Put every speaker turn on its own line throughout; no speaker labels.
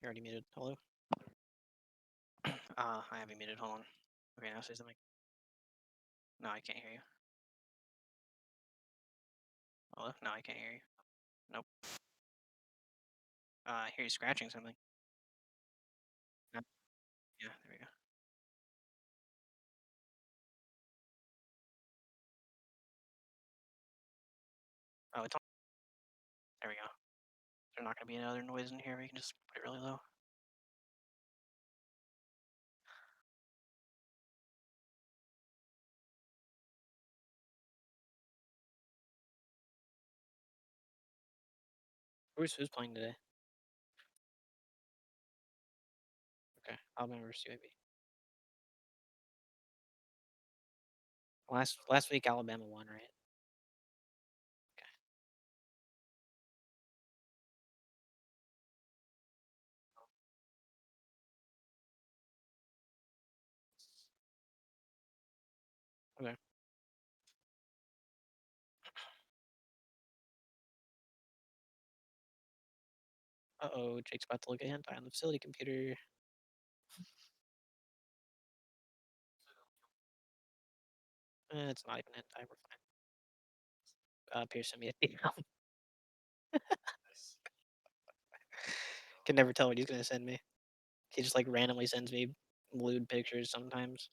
You're already muted. Hello? I have you muted. Hold on. Okay, now say something. No, I can't hear you. Hello? No, I can't hear you. Nope. I hear you scratching something. No. Yeah, there we go. Oh, it's on. There we go. There's not going to be any other noise in here. We can just put it really low. Who's playing today? Okay, Alabama versus UAB. Last week Alabama won, right? Okay. Okay. Uh-oh, Jake's about to look at hentai on the facility computer. It's not even hentai. We're fine. Pierce sent me a email. Can never tell what he's gonna send me. He just like randomly sends me lewd pictures sometimes.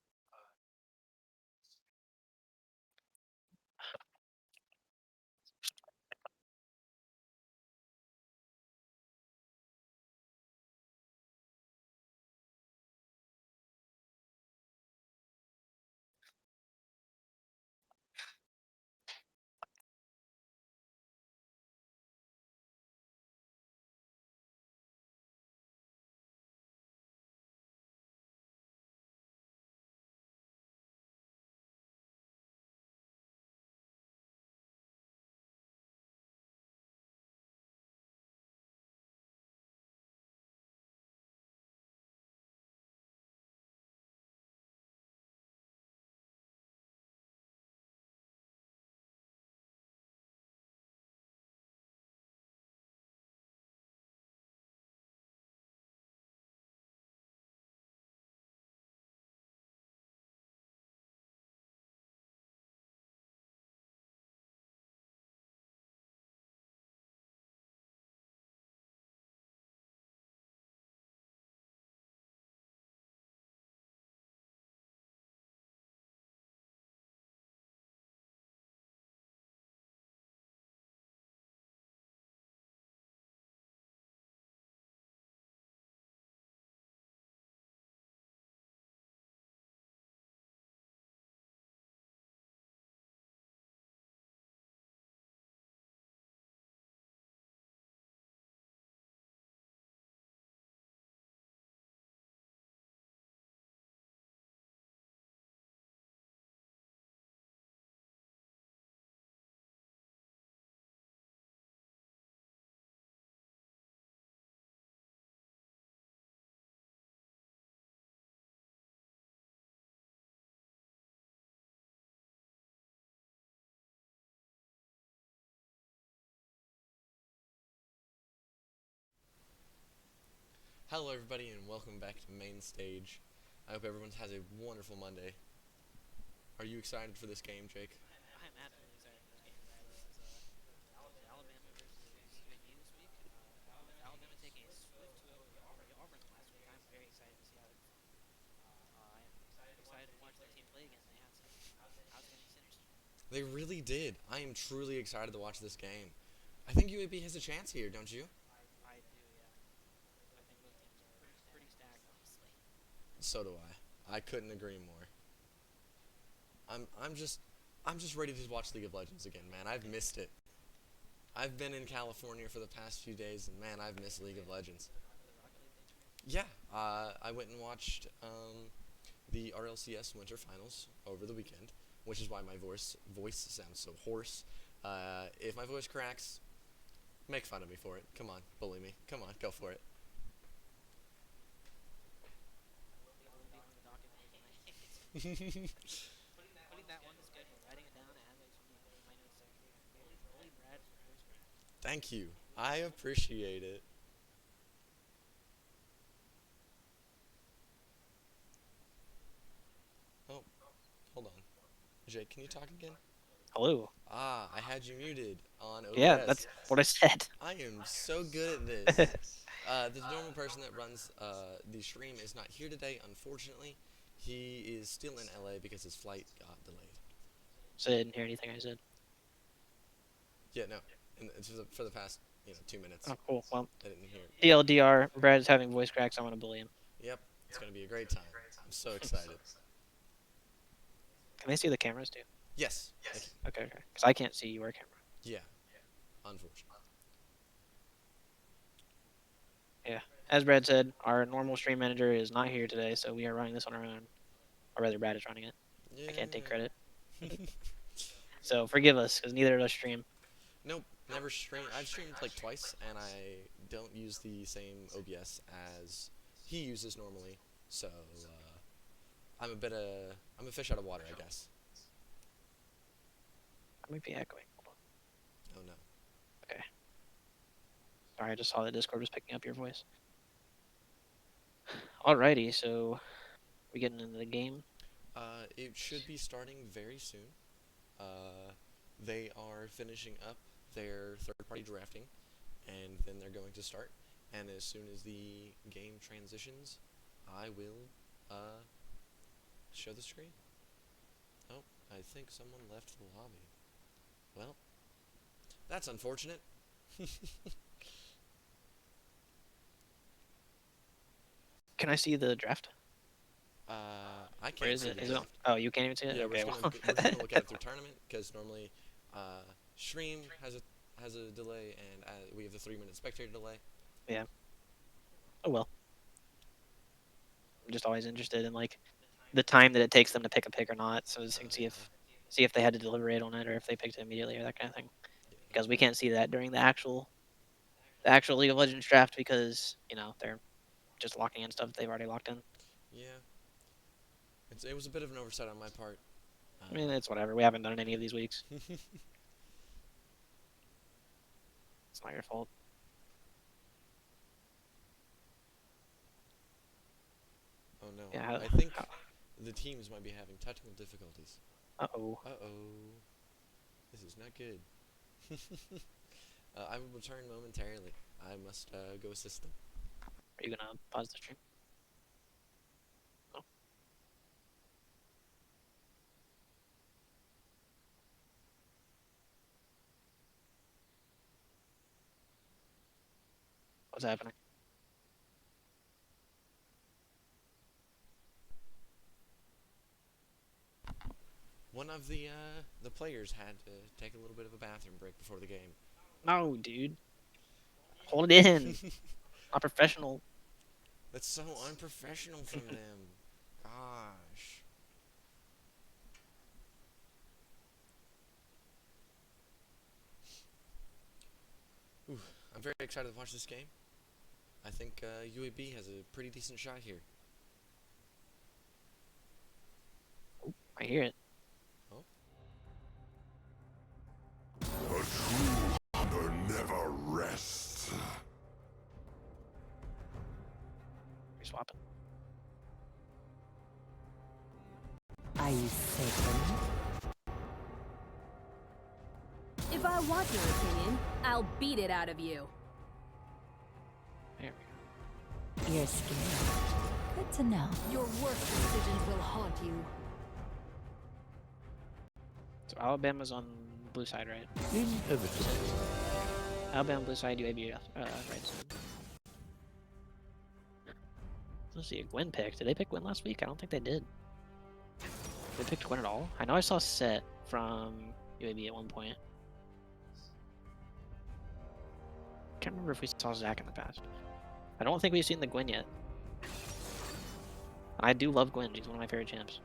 Hello, everybody, and welcome back to Main Stage. I hope everyone has a wonderful Monday. Are you excited for this game, Jake?
I'm absolutely excited for this game, Bradley. This is Alabama versus UAB this week. With Alabama taking a swift 2-0 over Auburn last week, I'm very excited to see how they perform. I am excited to watch their team play again. They had some outstanding centers.
They really did. I am truly excited to watch this game. I think UAB has a chance here, don't you?
I do, yeah. I think both teams are pretty stacked, honestly.
So do I. I couldn't agree more. I'm just ready to watch League of Legends again, man. I've missed it. I've been in California for the past few days, and man, I've missed League of Legends.
For the Rocket League thing tournament.
Yeah, I went and watched the RLCS Winter Finals over the weekend, which is why my voice sounds so hoarse. If my voice cracks, make fun of me for it. Come on, bully me. Come on, go for it.
It will be on the docket for tonight. Putting that on the schedule, writing it down as I speak in my notes section. Bully Brad for voice crack.
Thank you. I appreciate it. Jake, can you talk again?
Hello.
Ah, I had you muted on
Yeah,
OBS.
that's what I said.
I am so good at this. The normal person that runs the stream is not here today, unfortunately. He is still in LA because his flight got delayed.
So I didn't hear anything I said.
Yeah, no. And it's for the past, 2 minutes.
Oh, cool. Well,
I didn't hear.
TLDR, Brad is having voice cracks. I'm gonna bully him.
Yep, it's going to be a great time. I'm so excited.
Can they see the cameras too?
Yes, I can.
Okay, okay. Because I can't see your camera.
Yeah, unfortunately.
Yeah. As Brad said, our normal stream manager is not here today, so we are running this on our own. Or rather, Brad is running it. I can't take credit.
Yeah.
So forgive us, because neither of us stream.
Nope, never streamed. I've streamed like twice, and I don't use the same OBS as he uses normally. So I'm a fish out of water, I guess.
I might be echoing. Hold on.
Oh no.
Okay. Sorry, I just saw that Discord was picking up your voice. Alrighty, so we getting into the game.
It should be starting very soon. They are finishing up their third-party drafting, and then they're going to start. And as soon as the game transitions, I will show the screen. Oh, I think someone left the lobby. Well, that's unfortunate.
Can I see the draft?
I
Where
can't
is
see
it?
the
Is it?
draft.
Oh, you can't even see it.
Yeah,
Okay,
we're
well.
just gonna look at it through tournament because normally stream has a delay and we have the 3-minute spectator delay.
Yeah. Oh well. I'm just always interested in like the time that it takes them to pick a pick or not, so just to see if they had to deliberate on it or if they picked it immediately or that kind of thing.
Yeah.
Because we can't see that during the actual League of Legends draft because they're just locking in stuff they've already locked in.
Yeah. It was a bit of an oversight on my part.
I mean, it's whatever. We haven't done it any of these weeks. It's not your fault.
Oh no.
Yeah.
I think the teams might be having technical difficulties.
Uh-oh.
Uh-oh. This is not good. I will return momentarily. I must go assist them.
Are you gonna pause the stream? Oh. What's happening?
One of the players had to take a little bit of a bathroom break before the game.
No, dude. Hold it in. Not professional.
That's so unprofessional from them. Gosh. Ooh, I'm very excited to watch this game. I think UAB has a pretty decent shot here.
Oh, I hear it.
Oh.
A true hunter never rests.
We're swapping.
Are you certain?
If I want your opinion, I'll beat it out of you.
There we go.
You're scared. Good to know.
Your worst decisions will haunt you.
So Alabama's on blue side, right?
Inevitable.
Alabama blue side, UAB right side. Let's see, Gwen picked. Did they pick Gwen last week? I don't think they did. They picked Gwen at all? I know I saw Set from UAB at one point. Can't remember if we saw Zach in the past. I don't think we've seen the Gwen yet. I do love Gwen. She's one of my favorite champs.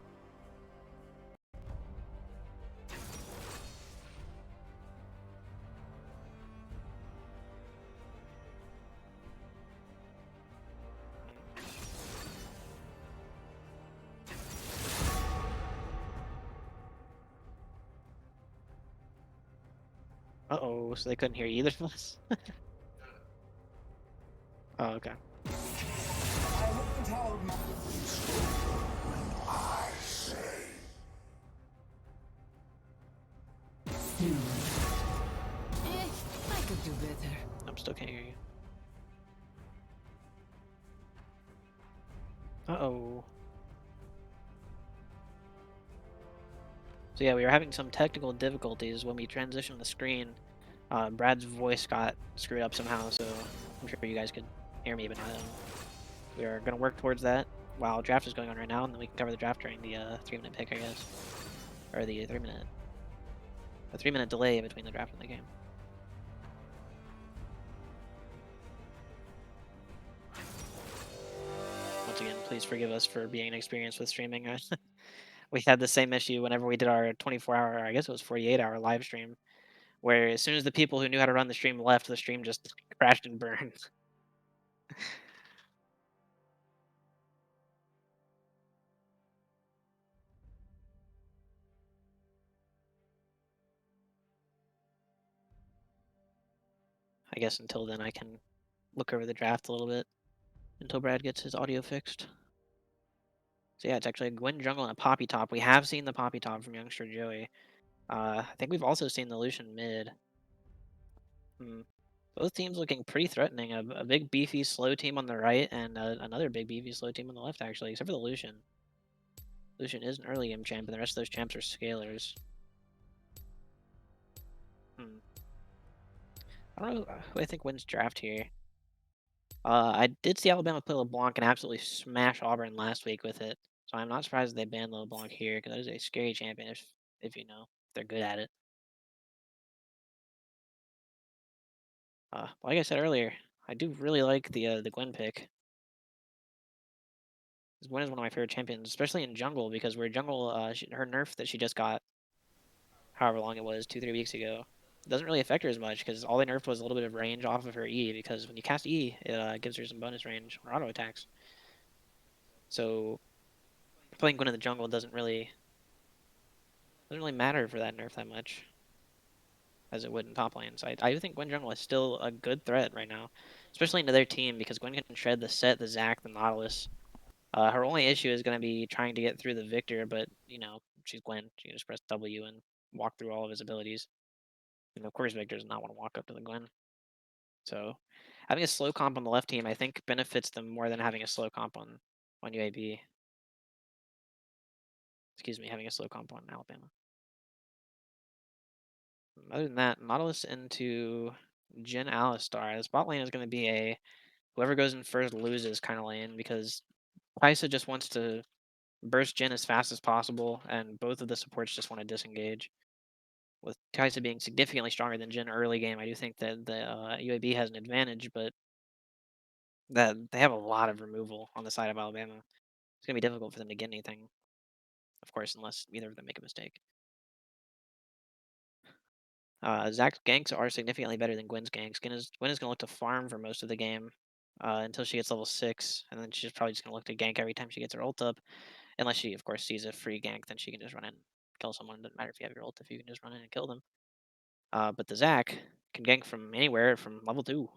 Uh-oh, so they couldn't hear either of us? Oh, okay. Still can't hear you. Uh-oh. So yeah, we were having some technical difficulties when we transitioned the screen. Brad's voice got screwed up somehow, so I'm sure you guys could hear me, but not him. We are going to work towards that while draft is going on right now, and then we can cover the draft during the 3-minute pick, I guess. Or the 3-minute delay between the draft and the game. Once again, please forgive us for being inexperienced with streaming. We had the same issue whenever we did our 24-hour, I guess it was 48-hour live stream, where as soon as the people who knew how to run the stream left, the stream just crashed and burned. I guess until then I can look over the draft a little bit until Brad gets his audio fixed. So yeah, it's actually a Gwen jungle and a Poppy top. We have seen the Poppy top from youngster Joey. I think we've also seen the Lucian mid. Both teams looking pretty threatening. A big beefy slow team on the right and another big beefy slow team on the left actually, except for the Lucian. Lucian is an early game champ, and the rest of those champs are scalers. I don't know who I think wins draft here. I did see Alabama play LeBlanc and absolutely smash Auburn last week with it. So I'm not surprised they banned LeBlanc here, because that is a scary champion if you know, if they're good at it. Like I said earlier, I do really like the Gwen pick. Gwen is one of my favorite champions, especially in jungle, because we're jungle, her nerf that she just got, however long it was, 2-3 weeks ago, doesn't really affect her as much, because all they nerfed was a little bit of range off of her E, because when you cast E, it gives her some bonus range or auto attacks. So playing Gwen in the jungle doesn't really matter for that nerf that much as it would in top lane. So I think Gwen jungle is still a good threat right now, especially into their team, because Gwen can shred the Set, the Zac, the Nautilus. Her only issue is going to be trying to get through the Victor, but, you know, she's Gwen. She can just press W and walk through all of his abilities. And of course, Victor does not want to walk up to the Gwen. So having a slow comp on the left team, I think, benefits them more than having a slow comp on UAB. Excuse me, having a slow comp on Alabama. Other than that, Nautilus into Jhin Alistar. The spot lane is going to be a whoever goes in first loses kind of lane, because Kaisa just wants to burst Jhin as fast as possible, and both of the supports just want to disengage. With Kaisa being significantly stronger than Jhin early game, I do think that the UAB has an advantage, but that they have a lot of removal on the side of Alabama. It's going to be difficult for them to get anything, of course, unless either of them make a mistake. Zac's ganks are significantly better than Gwen's ganks. Gwen is going to look to farm for most of the game until she gets level 6, and then she's probably just going to look to gank every time she gets her ult up. Unless she, of course, sees a free gank, then she can just run in and kill someone. It doesn't matter if you have your ult, if you can just run in and kill them. But the Zac can gank from anywhere from level 2.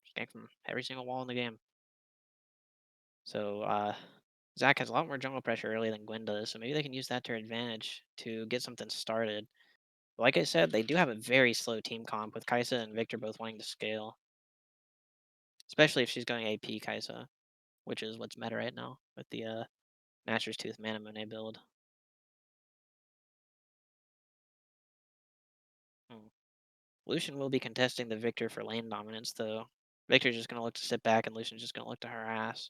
Just gank from every single wall in the game. So Zac has a lot more jungle pressure early than Gwen does, so maybe they can use that to their advantage to get something started. Like I said, they do have a very slow team comp, with Kaisa and Victor both wanting to scale. Especially if she's going AP Kaisa, which is what's meta right now with the Master's Tooth Mana Monet build. Lucian will be contesting the Victor for lane dominance, though. Victor's just going to look to sit back, and Lucian's just going to look to harass.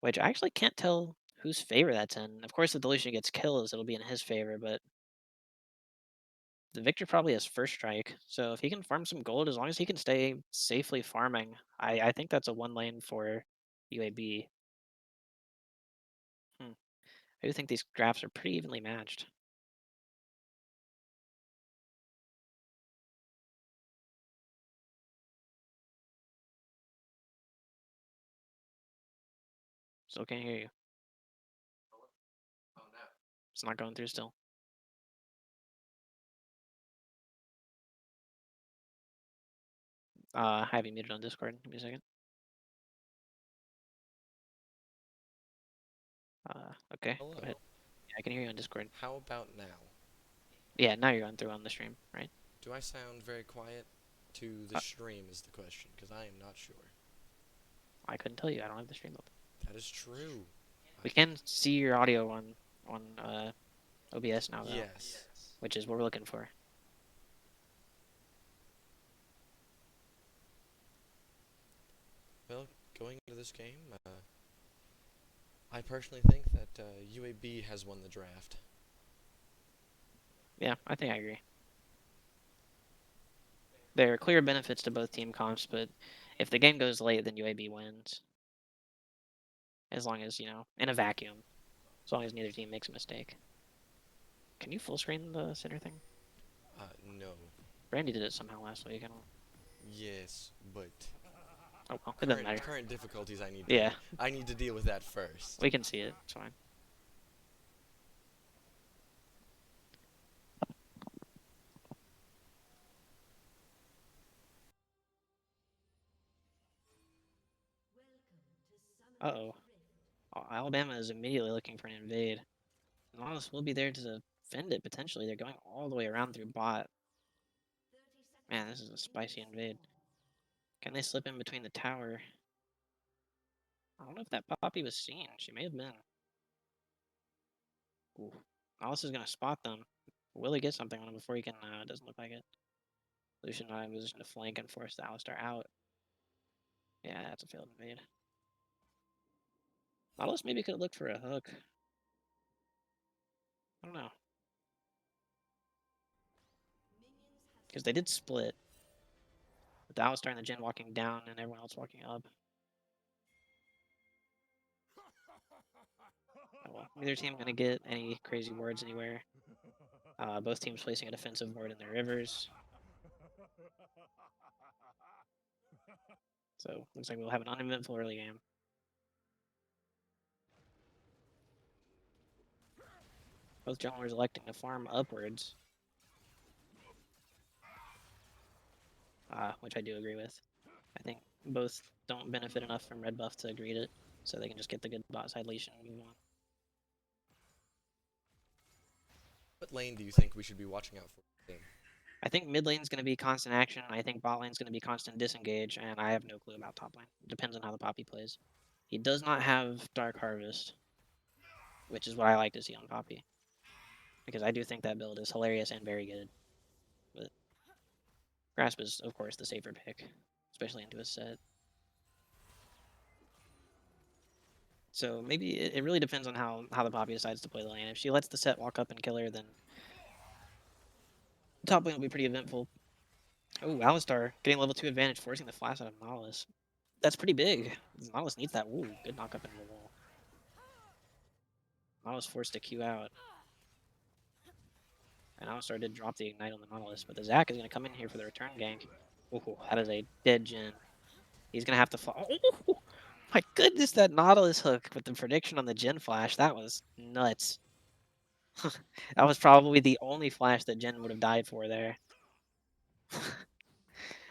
Which I actually can't tell whose favor that's in. Of course, if the Lucian gets kills, it'll be in his favor, but the Victor probably has first strike, so if he can farm some gold, as long as he can stay safely farming, I think that's a one lane for UAB. I do think these drafts are pretty evenly matched. Still can't hear you.
Oh no.
It's not going through still. I have you muted on Discord. Give me a second. Okay,
Hello.
go ahead. Yeah, I can hear you on Discord.
How about now?
Yeah, now you're going through on the stream, right?
Do I sound very quiet to the stream is the question, because I am not sure.
I couldn't tell you. I don't have the stream up.
That is true.
We can see your audio on OBS now, though.
Yes.
Which is what we're looking for.
Well, going into this game, I personally think that UAB has won the draft.
Yeah, I think I agree. There are clear benefits to both team comps, but if the game goes late, then UAB wins. As long as, in a vacuum. As long as neither team makes a mistake. Can you full screen the center thing?
No.
Brandy did it somehow last week. I don't.
Yes, but
Oh well, it doesn't matter.
current difficulties I need to deal with that first.
We can see it. It's fine. Uh-oh. Alabama is immediately looking for an invade. Nautilus will be there to defend it, potentially. They're going all the way around through bot. Man, this is a spicy invade. Can they slip in between the tower? I don't know if that Poppy was seen. She may have been. Ooh. Nautilus is going to spot them. Will he get something on him before he can? No, it doesn't look like it. Lucian not in position to flank and force the Alistar out. Yeah, that's a failed invade. Nautilus maybe could have looked for a hook. I don't know. Because they did split. With the Alistar and the Jhin walking down and everyone else walking up. Oh well, neither team going to get any crazy wards anywhere. Both teams placing a defensive ward in their rivers. So, looks like we'll have an uneventful early game. Both junglers electing to farm upwards. Which I do agree with. I think both don't benefit enough from red buff to greet it, so they can just get the good bot side leash and move on.
What lane do you think we should be watching out for?
I think mid lane is going to be constant action. I think bot lane is going to be constant disengage, and I have no clue about top lane. It depends on how the Poppy plays. He does not have Dark Harvest, which is what I like to see on Poppy. Because I do think that build is hilarious and very good. But Grasp is, of course, the safer pick, especially into a set. So maybe it really depends on how the Poppy decides to play the lane. If she lets the set walk up and kill her, then top lane will be pretty eventful. Oh, Alistar getting level 2 advantage, forcing the flash out of Nautilus. That's pretty big. Nautilus needs that. Ooh, good knock up into the wall. Nautilus forced to Q out. And Alistar did drop the Ignite on the Nautilus, but the Zac is going to come in here for the return gank. Ooh, that is a dead Jhin. He's going to have to fall. Oh, my goodness, that Nautilus hook with the prediction on the Jhin flash, that was nuts. That was probably the only flash that Jhin would have died for there.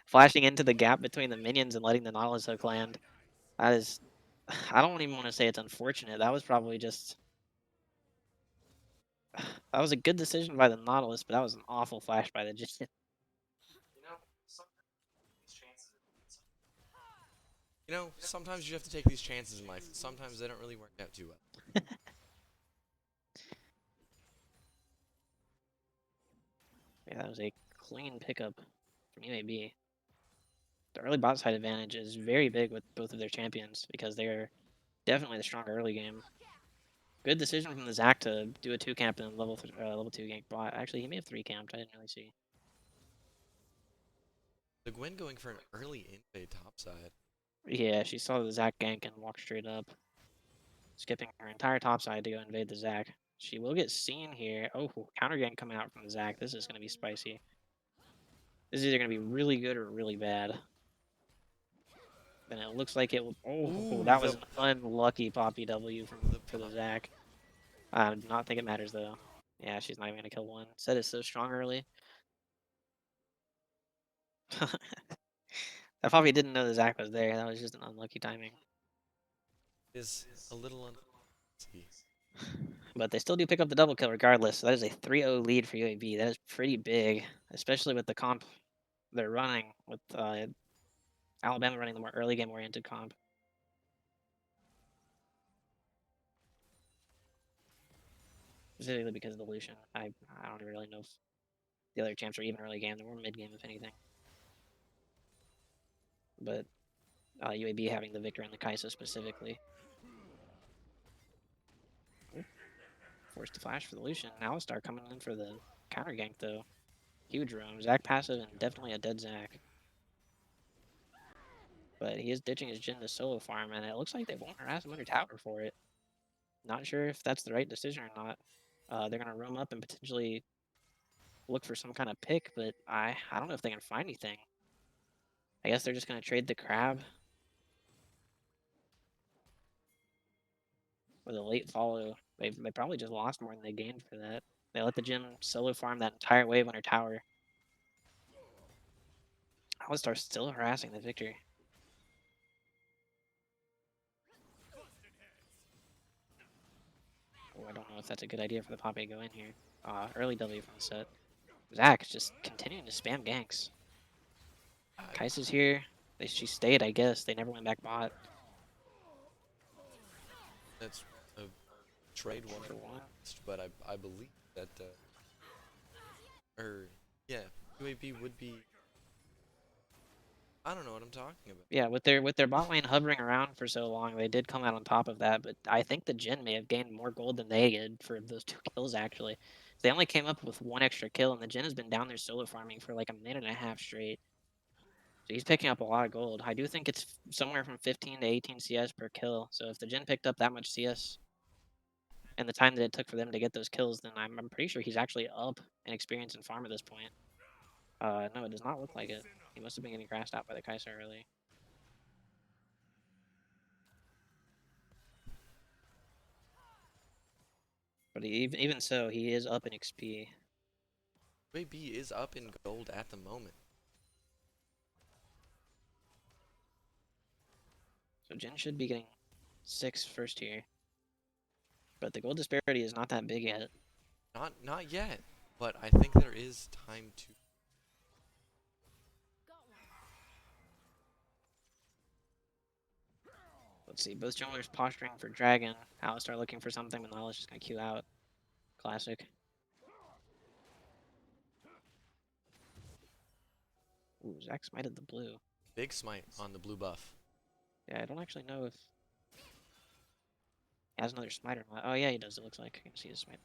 Flashing into the gap between the minions and letting the Nautilus hook land. That is... I don't even want to say it's unfortunate. That was probably just... That was a good decision by the Nautilus, but that was an awful flash by the Jhin.
You know, sometimes you have to take these chances in life. Sometimes they don't really work out too well.
Yeah, that was a clean pickup from UAB. The early bot side advantage is very big with both of their champions because they're definitely the stronger early game. Good decision from the Zac to do a 2 camp and level 2 gank bot. Actually, he may have 3 camped. I didn't really see.
The Gwen going for an early invade topside.
Yeah, she saw the Zac gank and walked straight up, skipping her entire topside to go invade the Zac. She will get seen here. Oh, counter gank coming out from the Zac. This is going to be spicy. This is either going to be really good or really bad. And it looks like it will... Oh,
Ooh,
that was an unlucky Poppy W for the Zac. I do not think it matters, though. Yeah, she's not even going to kill one. Set is so strong early. That Poppy didn't know the Zac was there. That was just an unlucky timing.
Is a little unlucky.
But they still do pick up the double kill regardless. So that is a 3-0 lead for UAB. That is pretty big, especially with the comp they're running with Alabama running the more early game oriented comp. Specifically because of the Lucian. I don't really know if the other champs are even early game. They're more mid game, if anything. But UAB having the Victor and the Kaisa specifically. Ooh. Forced to flash for the Lucian. Alistar coming in for the counter gank, though. Huge roam. Zac passive and definitely a dead Zac. But he is ditching his Jhin to solo farm, and it looks like they won't harass him under tower for it. Not sure if that's the right decision or not. They're going to roam up and potentially look for some kind of pick, but I don't know if they can find anything. I guess they're just going to trade the crab with a late follow. They probably just lost more than they gained for that. They let the Jhin solo farm that entire wave under tower. Alistar still harassing the Victor. Oh, I don't know if that's a good idea for the Poppy to go in here. Early W from the set. Zac is just continuing to spam ganks. Kai'Sa's here. She stayed, I guess. They never went back bot.
That's a trade one
For one.
but I believe that yeah, UAB would be. I don't know what I'm talking about.
Yeah, with their bot lane hovering around for so long, they did come out on top of that. But I think the Jhin may have gained more gold than they did for those 2 kills. Actually, they only came up with 1 extra kill, and the Jhin has been down there solo farming for like a minute and a half straight. So he's picking up a lot of gold. I do think it's somewhere from 15 to 18 CS per kill. So if the Jhin picked up that much CS and the time that it took for them to get those kills, then I'm pretty sure he's actually up in experience and farm at this point. No, it does not look like it. He must have been getting grassed out by the Kai'Sa early. But even so, he is up in XP.
UAB is up in gold at the moment.
So Jhin should be getting 6 first tier. But the gold disparity is not that big yet.
Not yet, but I think there is time to.
Let's see, both junglers posturing for Dragon. Alistar looking for something, but Nala's just gonna queue out. Classic. Ooh, Zac smited the blue.
Big smite on the blue buff.
Yeah, I don't actually know if he has another smite or not. Oh yeah, he does, it looks like. I can see his smite.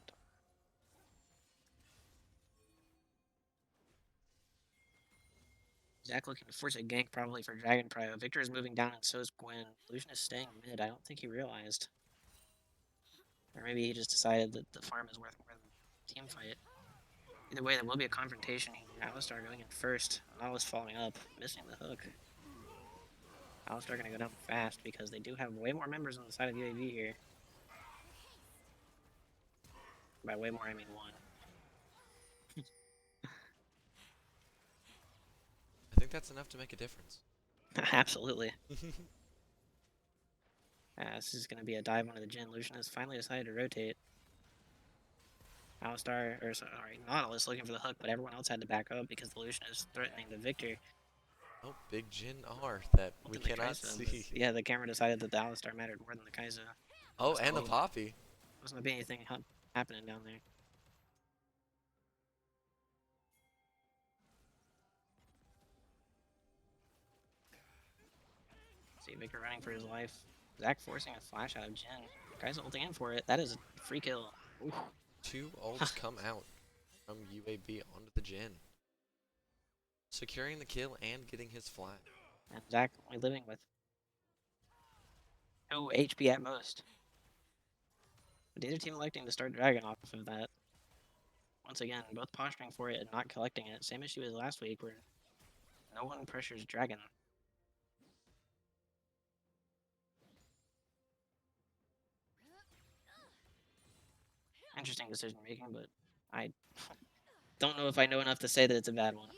Zac looking to force a gank probably for Dragon Prio. Victor is moving down and so is Gwen. Lucian is staying mid. I don't think he realized. Or maybe he just decided that the farm is worth more than the team fight. Either way, there will be a confrontation here. Alistar going in first. Nala's following up, missing the hook. Alistar gonna go down fast because they do have way more members on the side of UAV here. By way more, I mean 1.
I think that's enough to make a difference.
Absolutely. This is going to be a dive onto the Jhin. Lucian has finally decided to rotate. Alistar, or sorry, Nautilus looking for the hook, but everyone else had to back up because the Lucian is threatening the Victor.
Oh, big Jhin R that we cannot
Kaisa,
see.
yeah, the camera decided that the Alistar mattered more than the Kaisa.
Oh, and the Poppy.
Must not be anything happening down there. See, Victor running for his life. Zac forcing a flash out of Jhin. Kaisa ulting in for it. That is a free kill. Ooh.
2 ults come out from UAB onto the Jhin. Securing the kill and getting his flag.
And Zac only living with 2 HP at most. But the other team electing to start Dragon off of that. Once again, both posturing for it and not collecting it. Same issue as last week where no one pressures Dragon. Interesting decision making, but I don't know if I know enough to say that it's a bad one.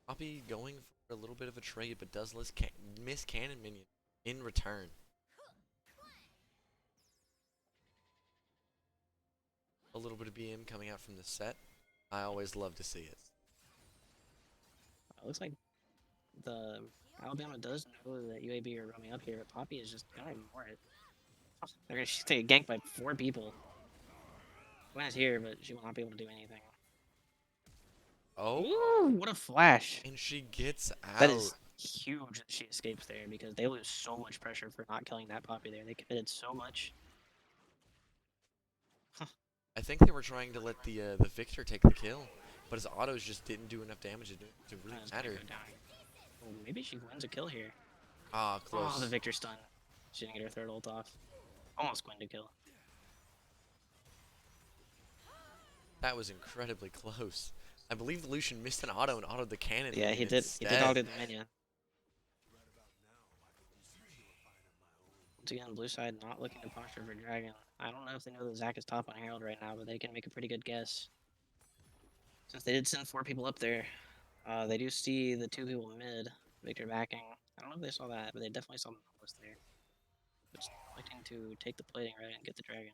Poppy going for a little bit of a trade, but does miss cannon minion in return. A little bit of BM coming out from the set. I always love to see it.
It looks like the Alabama does know that UAB are roaming up here, but Poppy is just gonna ignore it. They're gonna take a gank by 4 people. Gwen is here, but she will not be able to do anything.
Oh,
Ooh, what a flash!
and she gets
That
out.
is huge that she escapes there because they lose so much pressure for not killing that Poppy there. They committed so much.
I think they were trying to let the Victor take the kill, but his autos just didn't do enough damage to really
That's gonna
matter.
go down. Oh, maybe she wins a kill here.
Ah,
Oh, the
close.
Victor stun. She didn't get her third ult off. Almost Gwen to kill.
That was incredibly close. I believe Lucian missed an auto and autoed the cannon.
Yeah, he
minion
did. He did
instead.
auto the minion. Once again, blue side not looking to posture for Dragon. I don't know if they know that Zac is top on Herald right now, but they can make a pretty good guess. Since they did send 4 people up there, they do see the 2 people mid, Victor backing. I don't know if they saw that, but they definitely saw the Nautilus there. Just electing to take the plating right and get the Dragon.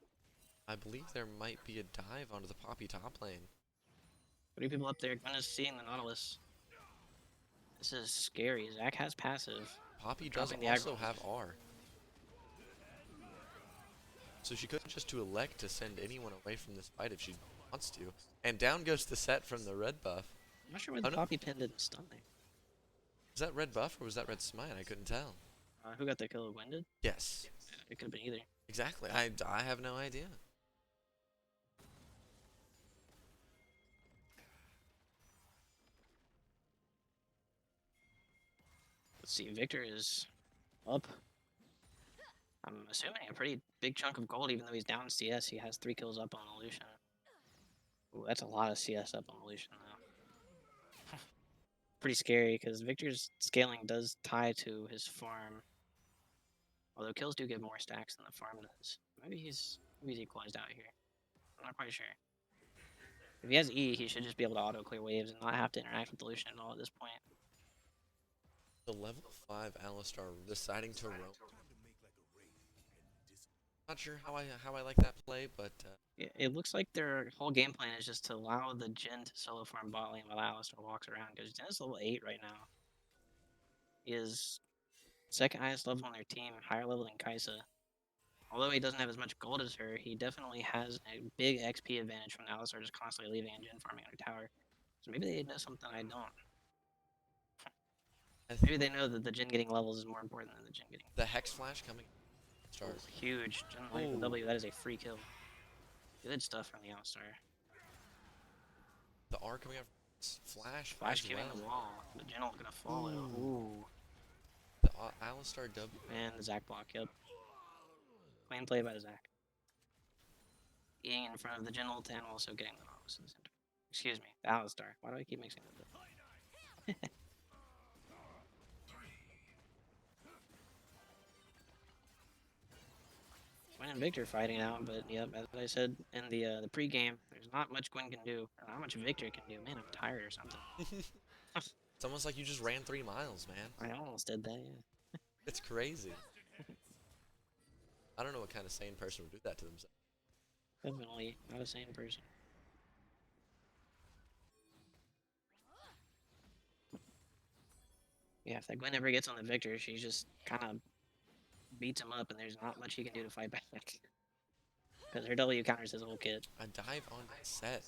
I believe there might be a dive onto the Poppy top lane.
3 people up there. Gwen is seeing the Nautilus. This is scary. Zac has passive.
Poppy does
Dropping the
also
aggro.
have R. So she could just to elect to send anyone away from this fight if she wants to. And down goes the set from the red buff.
I'm not sure why
Oh,
the
no.
Poppy pin didn't stun there.
Was that red buff or was that red smite? I couldn't tell.
Who got the kill? Gwen did?
Yes.
It could have been either.
Exactly. I have no idea.
Let's see. Victor is up. I'm assuming a pretty big chunk of gold, even though he's down in CS. He has 3 kills up on Illusion. Ooh, that's a lot of CS up on Illusion, though. Pretty scary, because Victor's scaling does tie to his farm. Although kills do give more stacks than the farm does. Maybe he's equalized out here. I'm not quite sure. If he has E, he should just be able to auto-clear waves and not have to interact with Illusion at all at this point.
The level 5 Alistar deciding to roam. Not sure how I like that play, but
It looks like their whole game plan is just to allow the Jhin to solo farm bot lane while Alistar walks around, because Jhin is level 8 right now. He is second highest level on their team, higher level than Kaisa. Although he doesn't have as much gold as her, he definitely has a big XP advantage from Alistar just constantly leaving and Jhin farming on her tower. So maybe they know something I don't. Maybe they know that the Jhin getting levels is more important than the Jhin getting.
the Hex Flash coming. Start.
Huge. Jhin like the
Ooh.
W, that is a free kill. Good stuff from the Alistar.
The R coming out. Flash.
Flash
as
queuing
well.
the wall. The Jhin ult gonna follow. Ooh.
The Alistar W.
And the Zac block, yep. Clean play by Zac. Being in front of the Jhin ult and also getting the Nautilus in the center. Excuse me, the Alistar. Why do I keep mixing it up? Gwen and Victor fighting out, but yep, as I said in the pregame, there's not much Gwen can do, or not much Victor can do. Man, I'm tired or something.
It's almost like you just ran 3 miles, man.
I almost did that, yeah.
It's crazy. I don't know what kind of sane person would do that to themselves.
Definitely not a sane person. Yeah, if that Gwen ever gets on the Victor, she just kind of beats him up, and there's not much he can do to fight back. Because her W counters his whole kit.
A dive on Set.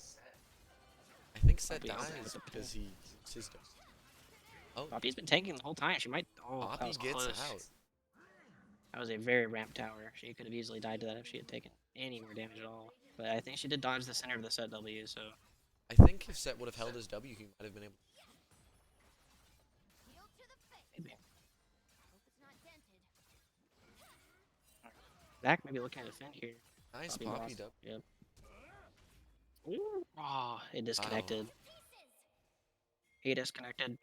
I think Set
Poppy also
dies
gets a
because he uses his. Oh,
Poppy's been tanking the whole time. She might. Oh, that
Poppy
was
gets
close.
out.
That was a very ramped tower. She could have easily died to that if she had taken any more damage at all. But I think she did dodge the center of the Set W, so.
I think if Set would have held his W, he might have been able.
Maybe. Zac may be looking at a defend here.
Nice
Poppy
Poppy
lost.
W.
Yep. Ooh. Oh, it disconnected. He disconnected.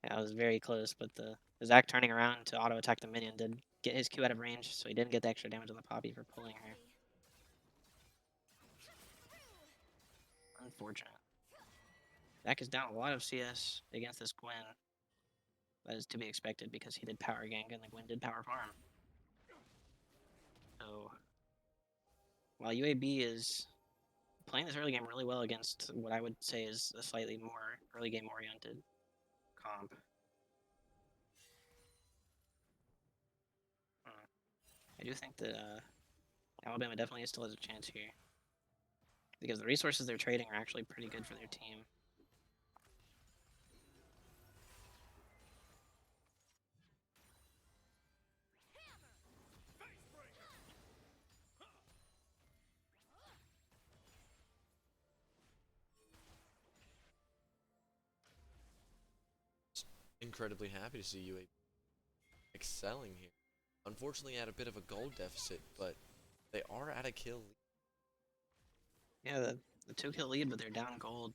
Yeah, it was very close, but the Zac turning around to auto attack the minion did get his Q out of range, so he didn't get the extra damage on the Poppy for pulling her. Unfortunate. Zac is down a lot of CS against this Gwen. That is to be expected because he did power gank and the Gwen did power farm. So while UAB is playing this early game really well against what I would say is a slightly more early game oriented comp. I do think that Alabama definitely still has a chance here because the resources they're trading are actually pretty good for their team.
Incredibly happy to see UAB excelling here. Unfortunately, at a bit of a gold deficit, but they are at a kill lead.
Yeah, the 2-kill lead, but they're down gold.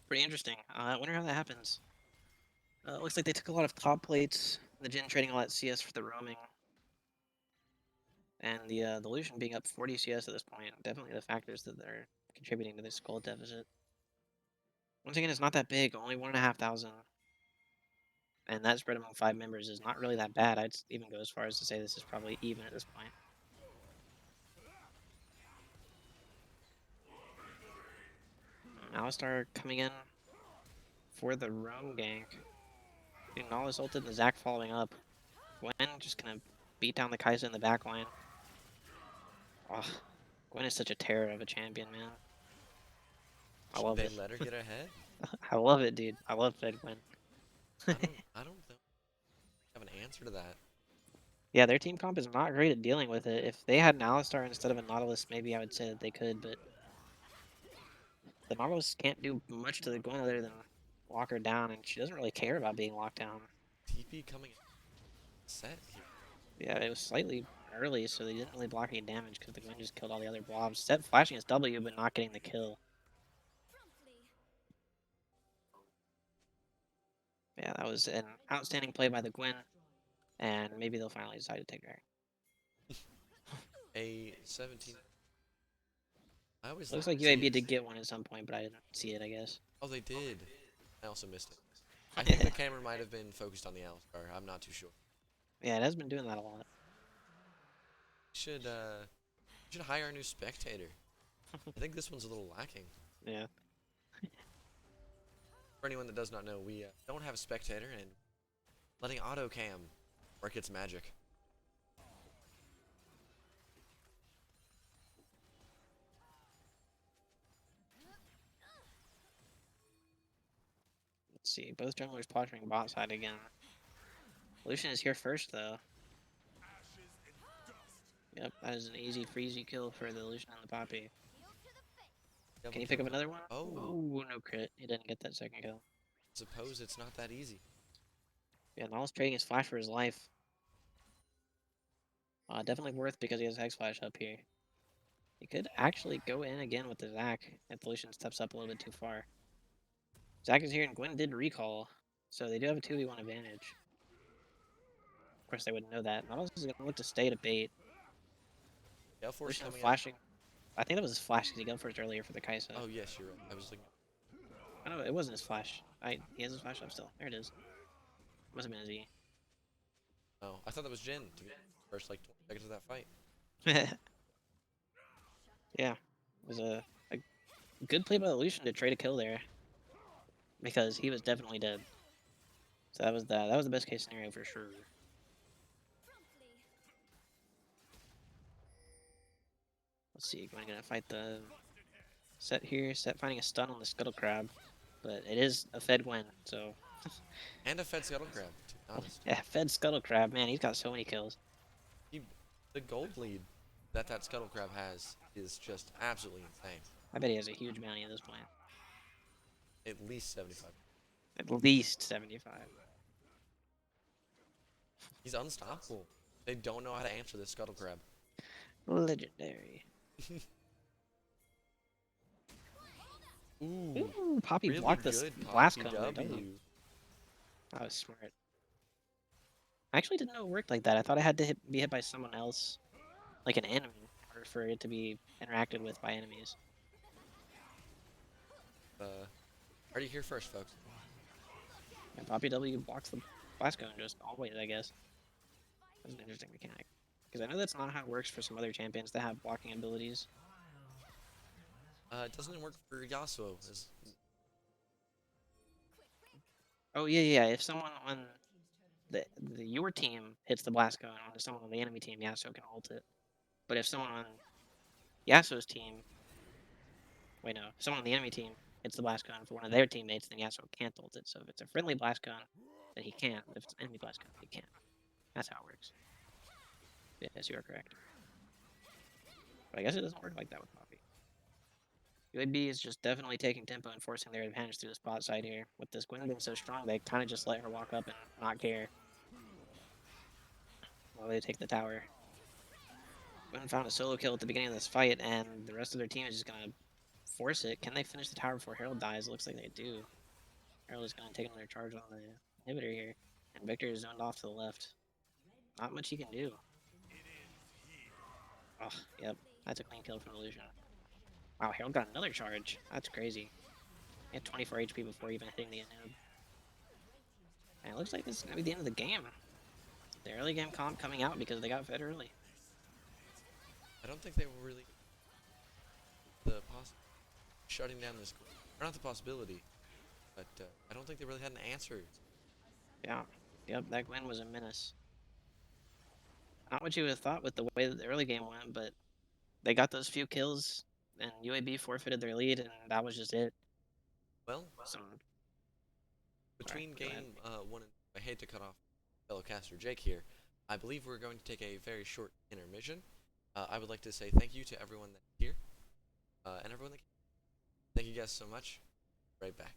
Pretty interesting. I wonder how that happens. Looks like they took a lot of top plates. The Jin trading all that CS for the roaming. And the Lucian being up 40 CS at this point. Definitely the factors that are contributing to this gold deficit. Once again, it's not that big. Only 1,500. And that spread among 5 members is not really that bad. I'd even go as far as to say this is probably even at this point. Alistar coming in for the roam gank. Getting all this ulted and the Zac following up. Gwen just gonna beat down the Kai'Sa in the back line. Oh, Gwen is such a terror of a champion, man. I love
They
it.
let her get ahead.
I love it, dude. I love Fed Gwen.
I don't have an answer to that.
Yeah, their team comp is not great at dealing with it. If they had an Alistar instead of a Nautilus, maybe I would say that they could, but the Nautilus can't do much to the Gwen other than lock her down, and she doesn't really care about being locked down.
TP coming set here.
Yeah, it was slightly early, so they didn't really block any damage because the Gwen just killed all the other blobs. Set flashing his W, but not getting the kill. Yeah, that was an outstanding play by the Gwen, and maybe they'll finally decide to take her.
A 17. I always
Looks like UAB did get one at some point, but I didn't see it, I guess.
Oh, they did. I also missed it. I think the camera might have been focused on the Alistar. I'm not too sure.
Yeah, it has been doing that a lot.
Should hire a new spectator. I think this one's a little lacking.
Yeah.
For anyone that does not know, we don't have a spectator, and letting auto cam work its magic.
Let's see. Both junglers posturing bot side again. Lucian is here first, though. Yep, that is an easy freezy kill for the Lucian and the Poppy. Can you pick up another one?
Oh.
Ooh, no crit. He didn't get that second kill.
Suppose it's not that easy.
Yeah, Nala's trading his flash for his life. Definitely worth because he has Hex Flash up here. He could actually go in again with the Zac if the Lucian steps up a little bit too far. Zac is here and Gwen did recall, so they do have a 2v1 advantage. Of course, they wouldn't know that. Nautilus is going to look to stay to bait.
Galeforce coming
flashing. I think that was his flash because he got first earlier for the Kai'Sa.
Oh yes, you're right. I was looking.
I know it wasn't his flash. He has his flash up still. There it is. Must have been his E.
Oh, I thought that was Jin. To be first, like 20 seconds of that fight.
Yeah, it was a good play by the Lucian to trade a kill there, because he was definitely dead. So that was the best case scenario for sure. Let's see, am I gonna fight the Set here? Set finding a stun on the Scuttle Crab, but it is a Fed Gwen, so.
And a Fed Scuttle Crab, to be honest.
Yeah, Fed Scuttle Crab, man, he's got so many kills.
The gold lead that Scuttle Crab has is just absolutely insane.
I bet he has a huge bounty at this point.
At least 75.
At least 75.
He's unstoppable. They don't know how to answer this Scuttle Crab.
Legendary. Ooh, Poppy
really
blocked
good
the blast
Poppy
cone there,
W.
That was smart. I actually didn't know it worked like that. I thought I had to be hit by someone else, like an enemy, in order for it to be interacted with by enemies.
Heard you here first, folks.
And Poppy W blocks the blast cone just always, I guess. That's an interesting mechanic. Because I know that's not how it works for some other champions that have blocking abilities.
Doesn't it work for Yasuo?
Oh yeah. If someone on your team hits the blast cone onto someone on the enemy team, Yasuo can ult it. But if someone on Yasuo's team, wait no, if someone on the enemy team hits the blast cone for one of their teammates, then Yasuo can't ult it. So if it's a friendly blast cone, then he can. If it's an enemy blast cone, he can't. That's how it works. Yes, you are correct. But I guess it doesn't work like that with Poppy. UAB is just definitely taking tempo and forcing their advantage through the spot side here. With this Gwen being so strong, they kind of just let her walk up and not care while they take the tower. Gwen found a solo kill at the beginning of this fight, and the rest of their team is just going to force it. Can they finish the tower before Herald dies? It looks like they do. Herald is going to take another charge on the inhibitor here, and Victor is zoned off to the left. Not much he can do. Oh, yep. That's a clean kill from Illusion. Wow, Herald got another charge. That's crazy. He had 24 HP before even hitting the inhib. And it looks like this is going to be the end of the game. The early game comp coming out because they got fed early.
I don't think they were really shutting down this, or not the possibility, but I don't think they really had an answer.
Yeah. Yep, that Gwen was a menace. Not what you would have thought with the way that the early game went, but they got those few kills, and UAB forfeited their lead, and that was just it.
Well,
Some
between
go ahead.
game 1 and I hate to cut off fellow caster Jake here. I believe we're going to take a very short intermission. I would like to say thank you to everyone that's here, and everyone that. Thank you guys so much. Right back.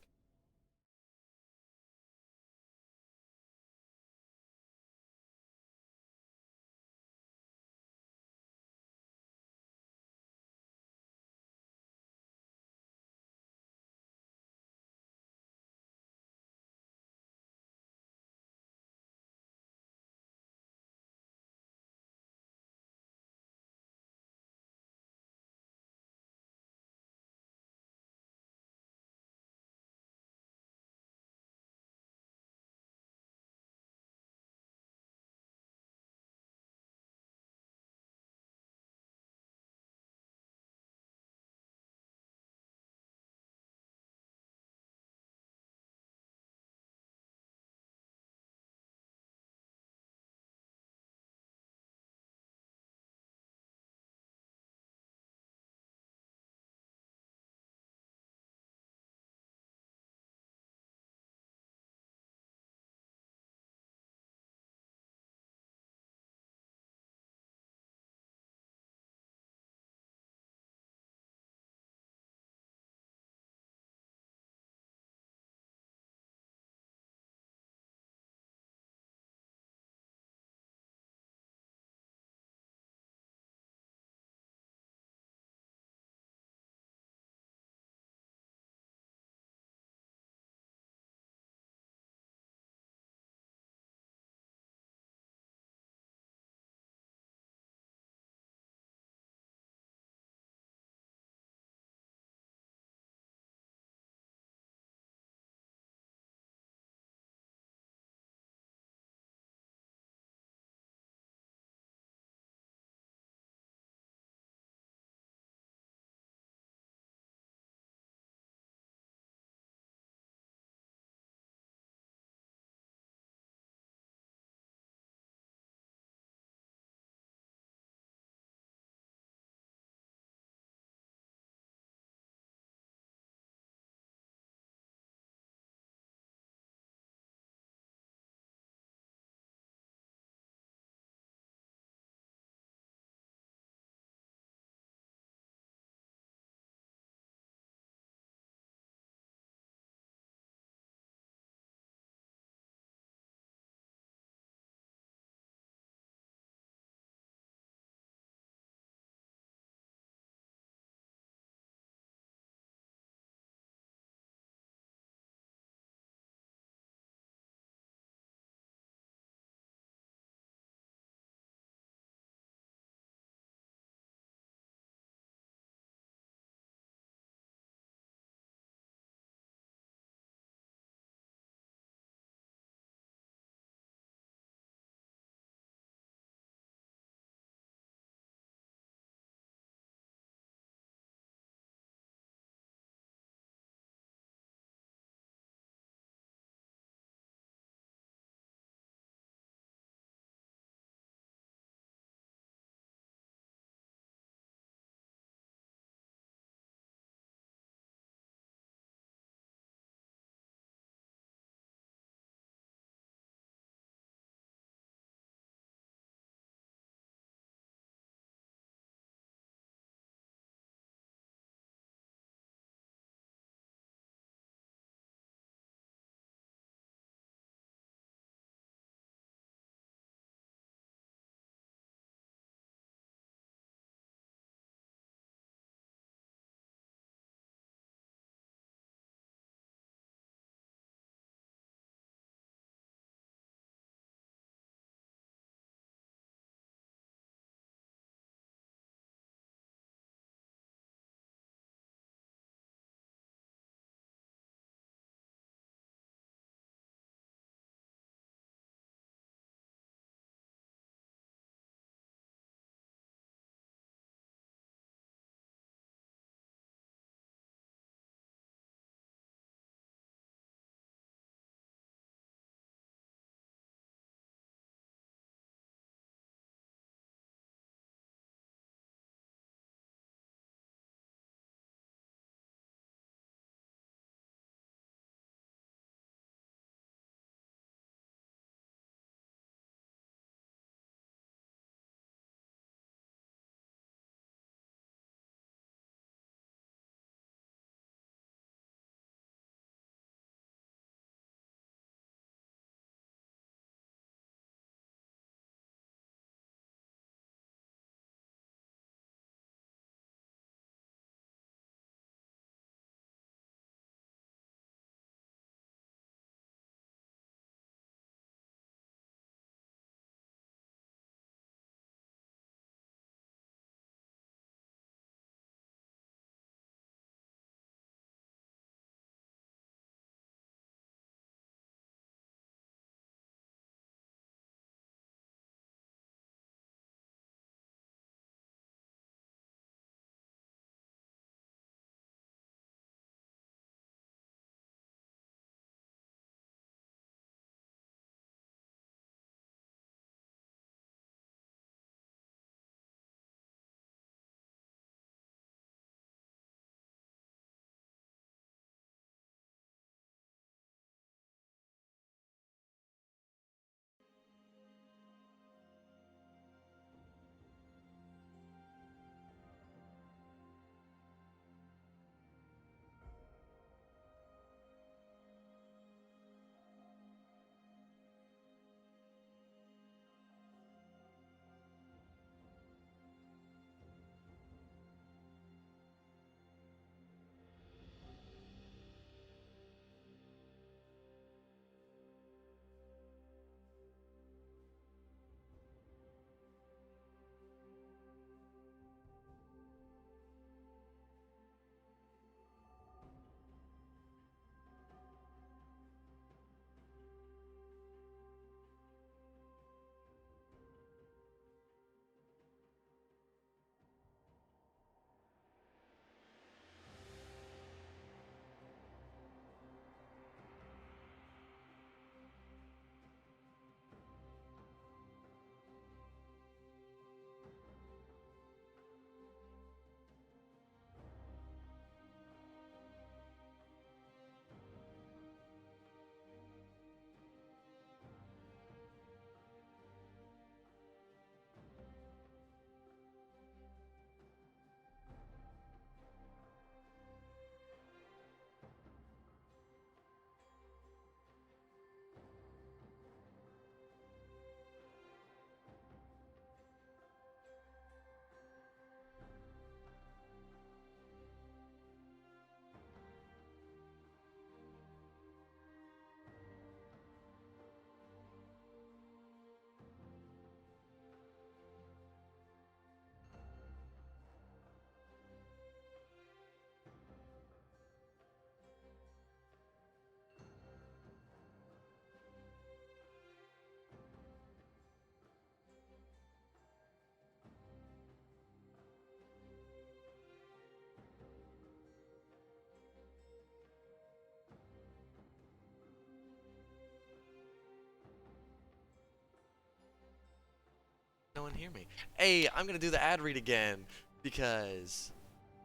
no one hear me? Hey, I'm gonna do the ad read again because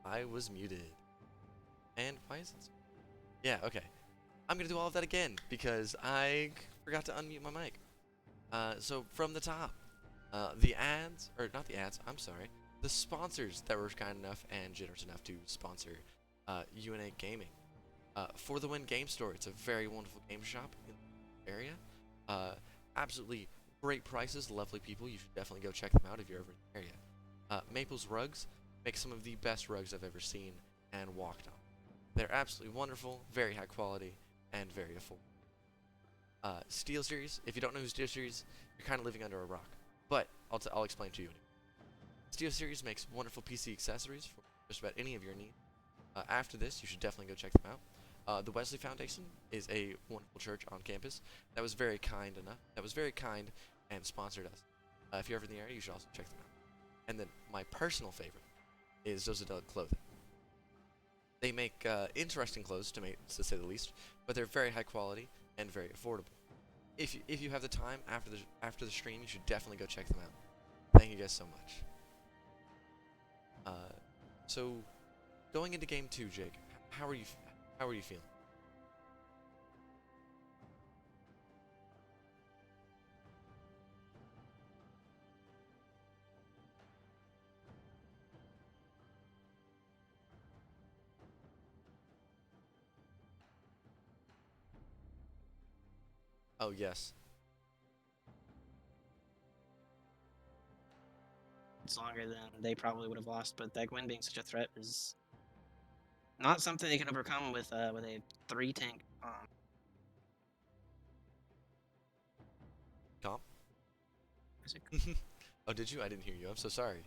I was muted. And why is it? Yeah, okay. I'm gonna do all of that again because I forgot to unmute my mic. So from the top, the ads, or not the ads, I'm sorry, the sponsors that were kind enough and generous enough to sponsor UNA Gaming. For the Win Game Store, it's a very wonderful game shop in the area. Absolutely great prices, lovely people. You should definitely go check them out if you're ever in the area. Maple's Rugs make some of the best rugs I've ever seen and walked on. They're absolutely wonderful, very high quality, and very affordable. SteelSeries, if you don't know who SteelSeries is, you're kind of living under a rock. But I'll explain to you anyway. SteelSeries makes wonderful PC accessories for just about any of your needs. After this, you should definitely go check them out. The Wesley Foundation is a wonderful church on campus that was very kind and sponsored us. If you're ever in the area, you should also check them out. And then my personal favorite is Zozadelic Clothing. They make interesting clothes, to say the least, but they're very high quality and very affordable. If you have the time after the stream, you should definitely go check them out. Thank you guys so much. So going into game 2, Jake, how are you feeling? Oh yes.
It's longer than they probably would have lost, but that Gwen being such a threat is not something they can overcome with a 3-tank
Comp?
Is it?
Oh, did you? I didn't hear you. I'm so sorry.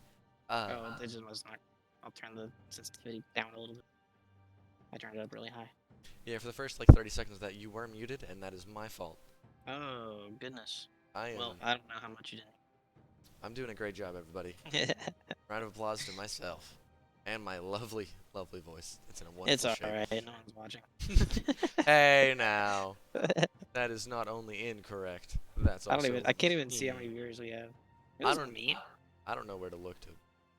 Oh, it just was not. I'll turn the sensitivity down a little bit. I turned it up really high.
Yeah, for the first like 30 seconds of that, you were muted, and that is my fault.
Oh goodness.
I am.
Well, I don't know how much you
I'm doing a great job, everybody.
didn't.
Round of applause to myself and my lovely, lovely voice. It's in a
It's
wonderful shape.
alright. No one's watching.
Hey now, that is not only incorrect. That's also.
I can't even see how many viewers we have. It
I
was
don't-
mean.
I don't know where to look to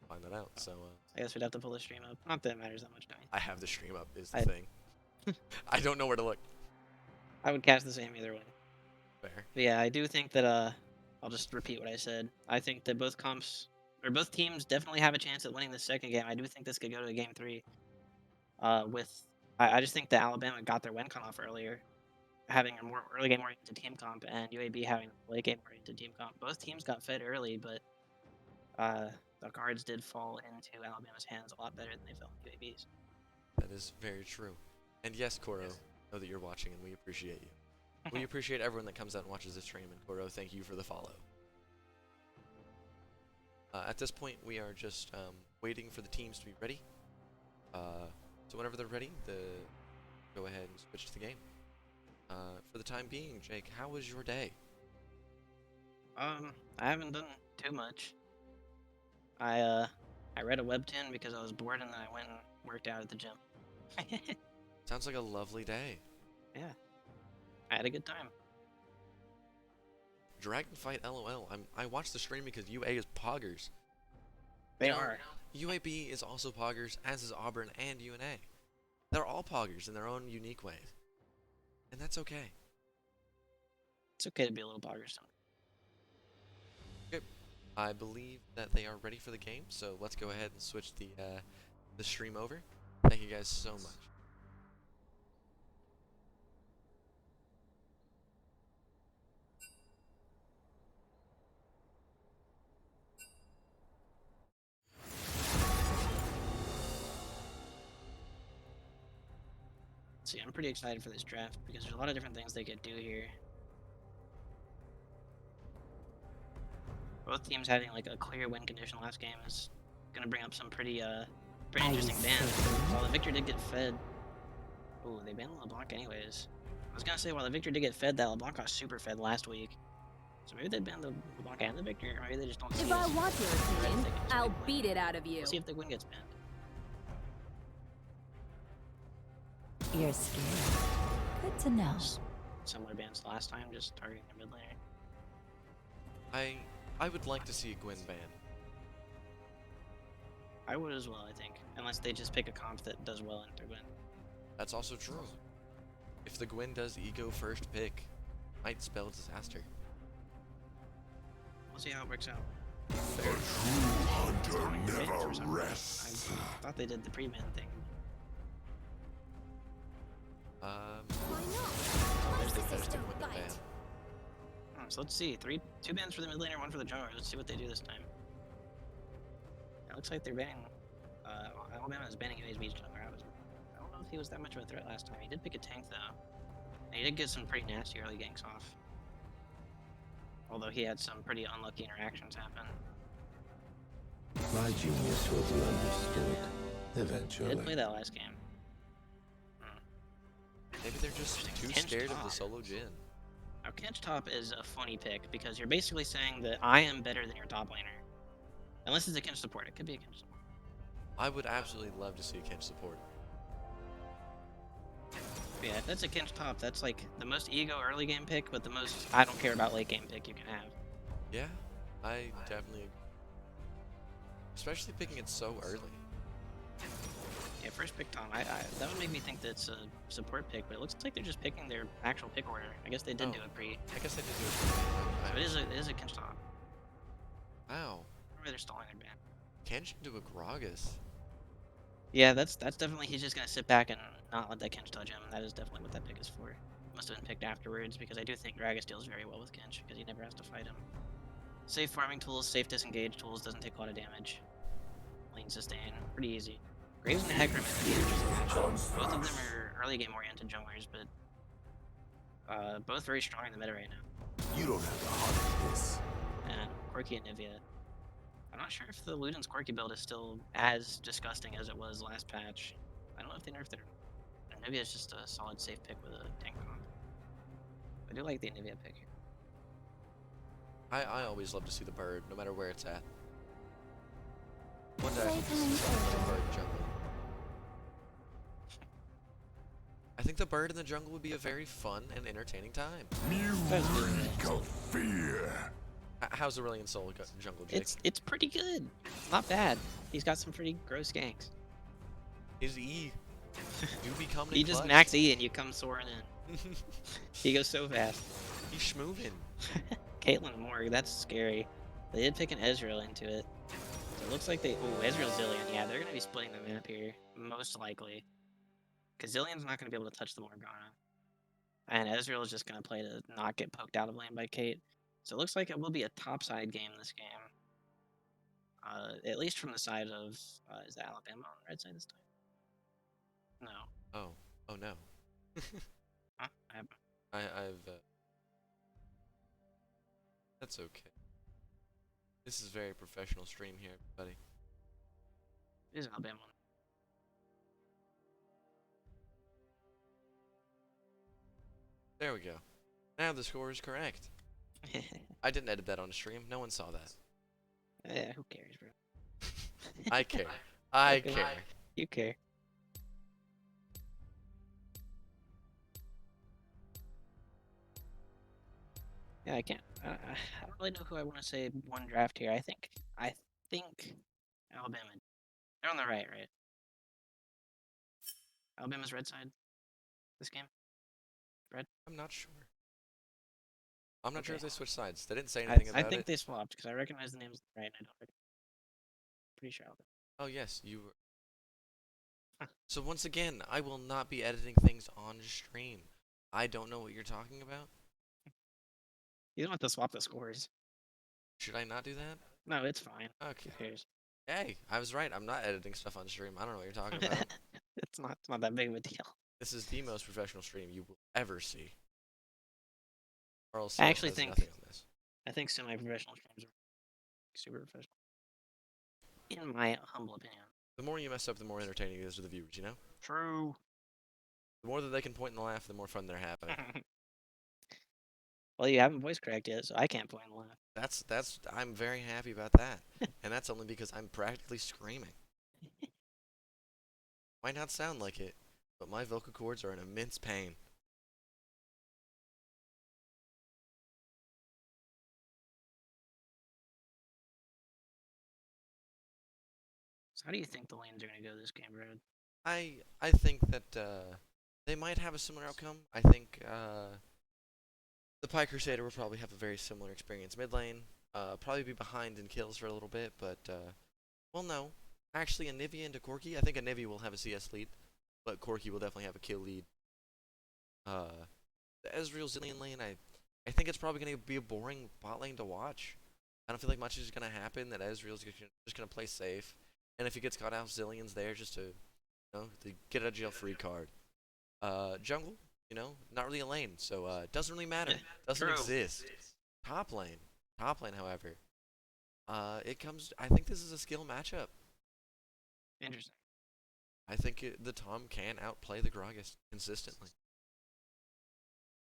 find that out. So
I guess we'd have to pull the stream up. Not that it matters that much to me.
I have the stream up. Is the
I-
thing. I don't know where to look.
I would cast the same either way.
Fair.
But yeah, I do think that I'll just repeat what I said. I think that both teams definitely have a chance at winning the second game. I do think this could go to a game 3. I just think that Alabama got their win off earlier, having a more early game oriented team comp, and UAB having a late game oriented team comp. Both teams got fed early, but the cards did fall into Alabama's hands a lot better than they fell in UAB's.
That is very true. And yes, Koro, know that you're watching, and we appreciate you. We appreciate everyone that comes out and watches the stream, and Koro, thank you for the follow. At this point, we are just waiting for the teams to be ready. So whenever they're ready, go ahead and switch to the game. For the time being, Jake, how was your day?
I haven't done too much. I read a webtoon because I was bored, and then I went and worked out at the gym.
Sounds like a lovely day.
Yeah, I had a good time.
Dragon Fight LOL. I watched the stream because UA is poggers.
They
You know,
are.
UAB is also poggers, as is Auburn and UNA. They're all poggers in their own unique ways. And that's okay.
It's okay to be a little boggers.
Okay. I believe that they are ready for the game, so let's go ahead and switch the stream over. Thank you guys so much.
See, I'm pretty excited for this draft because there's a lot of different things they could do here. Both teams having like a clear win condition last game is gonna bring up some pretty interesting bans. While the Victor did get fed. Ooh, they banned LeBlanc anyways. I was gonna say while the Victor did get fed, that LeBlanc got super fed last week. So maybe they banned the LeBlanc and the Victor, or maybe they just don't see
If
it
I
as
want your
a threat
opinion,
that can just,
I'll
like, win.
beat it out of you.
We'll see if the Gwyn gets banned.
You're scared. Good to know.
Similar bans to last time, just targeting their mid laner.
I would like to see a Gwyn ban.
I would as well, I think. Unless they just pick a comp that does well in their Gwyn.
That's also true. If the Gwyn does ego first pick, might spell disaster.
We'll see how it works out.
A true hunter never
For some reason.
rests.
I thought they did the pre-ban thing.
Why
Oh,
not?
there's the
Narcissists
first
don't
Gwyn ban.
bite.
So let's see. Two bans for the mid laner, one for the jungler. Let's see what they do this time. It looks like they're banning. Alabama is banning UAB's jungler. I don't know if he was that much of a threat last time. He did pick a tank though. And he did get some pretty nasty early ganks off. Although he had some pretty unlucky interactions happen.
My genius will be understood
He
eventually.
did play that last game.
Maybe they're just too
Kench
scared of
top.
the solo Jhin.
Now, Kench top is a funny pick because you're basically saying that I am better than your top laner. Unless it's a Kench support. It could be a Kench support.
I would absolutely love to see a Kench support.
But yeah, if that's a Kench top, that's like the most ego early game pick, but the most I don't care about late game pick you can have.
Yeah, I definitely agree. Especially picking it so early.
Yeah, first pick Tom. That would make me think that it's a support pick, but it looks like they're just picking their actual pick order. I guess they did
Oh.
do it pre.
I guess I did do it.
So it is a Kench top.
Wow.
Or they're stalling their ban.
Kench into a Gragas.
Yeah, that's definitely he's just gonna sit back and not let that Kench touch him. That is definitely what that pick is for. Must have been picked afterwards because I do think Gragas deals very well with Kench because he never has to fight him. Safe farming tools, safe disengage tools, doesn't take a lot of damage. Lane sustain, pretty easy. Graves and Hecarim is pretty interesting matchup. Both of them are early game oriented junglers, but both very strong in the meta right now.
You don't have the heart for this.
And Corki and Nivea. I'm not sure if the Luden's Corki build is still as disgusting as it was last patch. I don't know if they nerfed it or not. Nivea is just a solid safe pick with a tank comp. I do like the Nivea pick here.
I always love to see the bird, no matter where it's at. One day I
Playtime
can see something like a
over.
bird jungle. I think the bird in the jungle would be a very fun and entertaining time.
Music of fear.
How's Aurelion Soul jungle, Jake?
It's pretty good. Not bad. He's got some pretty gross ganks.
His E do be coming
He
in
just
clutch.
max E and you come soaring in. He goes so fast.
He's schmovin'.
Caitlyn Morg, that's scary. They did pick an Ezreal into it. So it looks like they... Ooh, Ezreal Zillion. Yeah, they're going to be splitting the map here. Most likely. Because Zillion's not going to be able to touch the Morgana. And Ezreal is just going to play to not get poked out of lane by Kate. So it looks like it will be a topside game this game. At least from the side of... is that Alabama on the red side this time? No.
Oh no.
Huh?
I've that's okay. This is a very professional stream here, everybody.
It is Alabama.
There we go. Now the score is correct. I didn't edit that on the stream. No one saw that.
Yeah, who cares, bro?
I care. I
Okay.
care.
You care. Yeah, I can't. I don't really know who I want to say one draft here. I think Alabama. They're on the right? Alabama's red side. This game.
I'm not sure. I'm not sure if
Okay.
they switched sides. They didn't say
I
anything about
think
it.
they swapped because I recognize the names right. And I don't. Pretty sure Alabama.
Oh yes, you were.
Huh.
So once again, I will not be editing things on stream. I don't know what you're talking about.
You don't have to swap the scores.
Should I not do that?
No, it's fine.
Okay.
Who cares?
Hey, I was right. I'm not editing stuff on stream. I don't know what you're talking about.
It's not that big of a deal.
This is the most professional stream you will ever see. Carl
I actually
says
think-
nothing on this.
I think semi-professional streams are super professional. In my humble opinion.
The more you mess up, the more entertaining it is to the viewers, you know?
True.
The more that they can point and laugh, the more fun they're having.
Well, you haven't voice cracked yet, so I can't point and laugh.
I'm very happy about that. And that's only because I'm practically screaming. Might not sound like it, but my vocal cords are in immense pain.
So how do you think the lanes are gonna go this game, Brad?
I think that they might have a similar outcome. I think the Pie Crusader will probably have a very similar experience mid lane. Probably be behind in kills for a little bit, but well, no. Actually, Anivia into Corki. I think Anivia will have a CS lead, but Corki will definitely have a kill lead. The Ezreal Zillion lane, I think it's probably going to be a boring bot lane to watch. I don't feel like much is going to happen. That Ezreal's just going to play safe, and if he gets caught out, Zillion's there just to, to get a jail free card. Jungle, not really a lane, so doesn't really matter. Doesn't
True.
exist. Top lane, however, it comes. I think this is a skill matchup.
Interesting.
I think the Tom can outplay the Gragas consistently.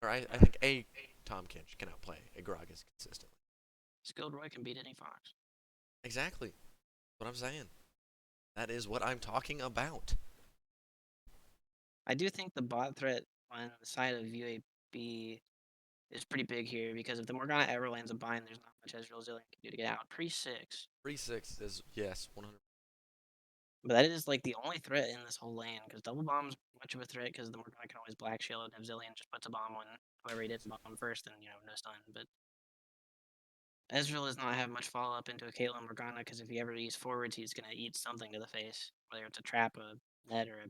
Or I think a Tom can outplay a Gragas consistently.
Skilled Roy can beat any Fox.
Exactly. What I'm saying. That is what I'm talking about.
I do think the bot threat on the side of UAB is pretty big here because if the Morgana ever lands a bind, there's not much Ezreal Zillion can do to get out. Pre-6.
3-6 is, yes, 100.
But that is like the only threat in this whole lane because double bomb's much of a threat because the Morgana can always black shield and if Zillion just puts a bomb on whoever he didn't bomb first, then no stun. But Ezreal does not have much follow up into a Caitlyn Morgana because if he ever eats forwards, he's gonna eat something to the face, whether it's a trap, a net, or a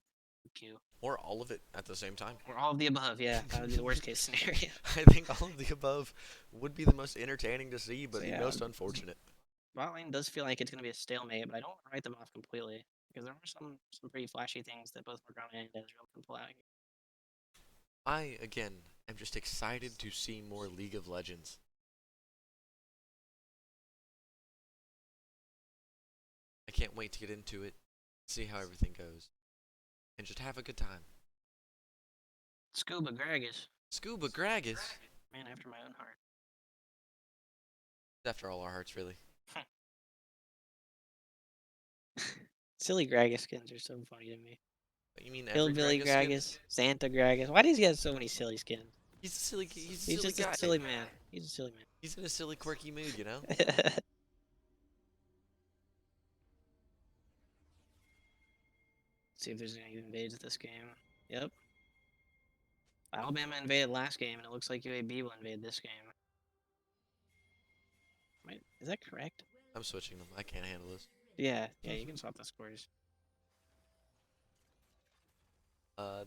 Q.
Or all of it at the same time.
Or all of the above, yeah. That would be the worst case scenario.
I think all of the above would be the most entertaining to see, but
So,
the
yeah.
most unfortunate.
Bot lane does feel like it's going to be a stalemate, but I don't want to write them off completely because there are some pretty flashy things that both Morgana and Ezreal can pull out here.
I, again, am just excited to see more League of Legends. I can't wait to get into it, see how everything goes, and just have a good time.
Scuba Gragas.
Scuba Gragas?
Man after my own heart.
After all our hearts, really.
Silly Gragas skins are so funny to me.
You mean every
Hillbilly
Gragas skin?
Gragas, Santa Gragas. Why does he have so many silly skins?
He's a silly
He's just
guy.
a silly man. He's a silly man.
He's in a silly, quirky mood,
See if there's any invades this game. Yep. Alabama invaded last game, and it looks like UAB will invade this game. Wait, is that correct?
I'm switching them. I can't handle this.
Yeah, you can swap the scores.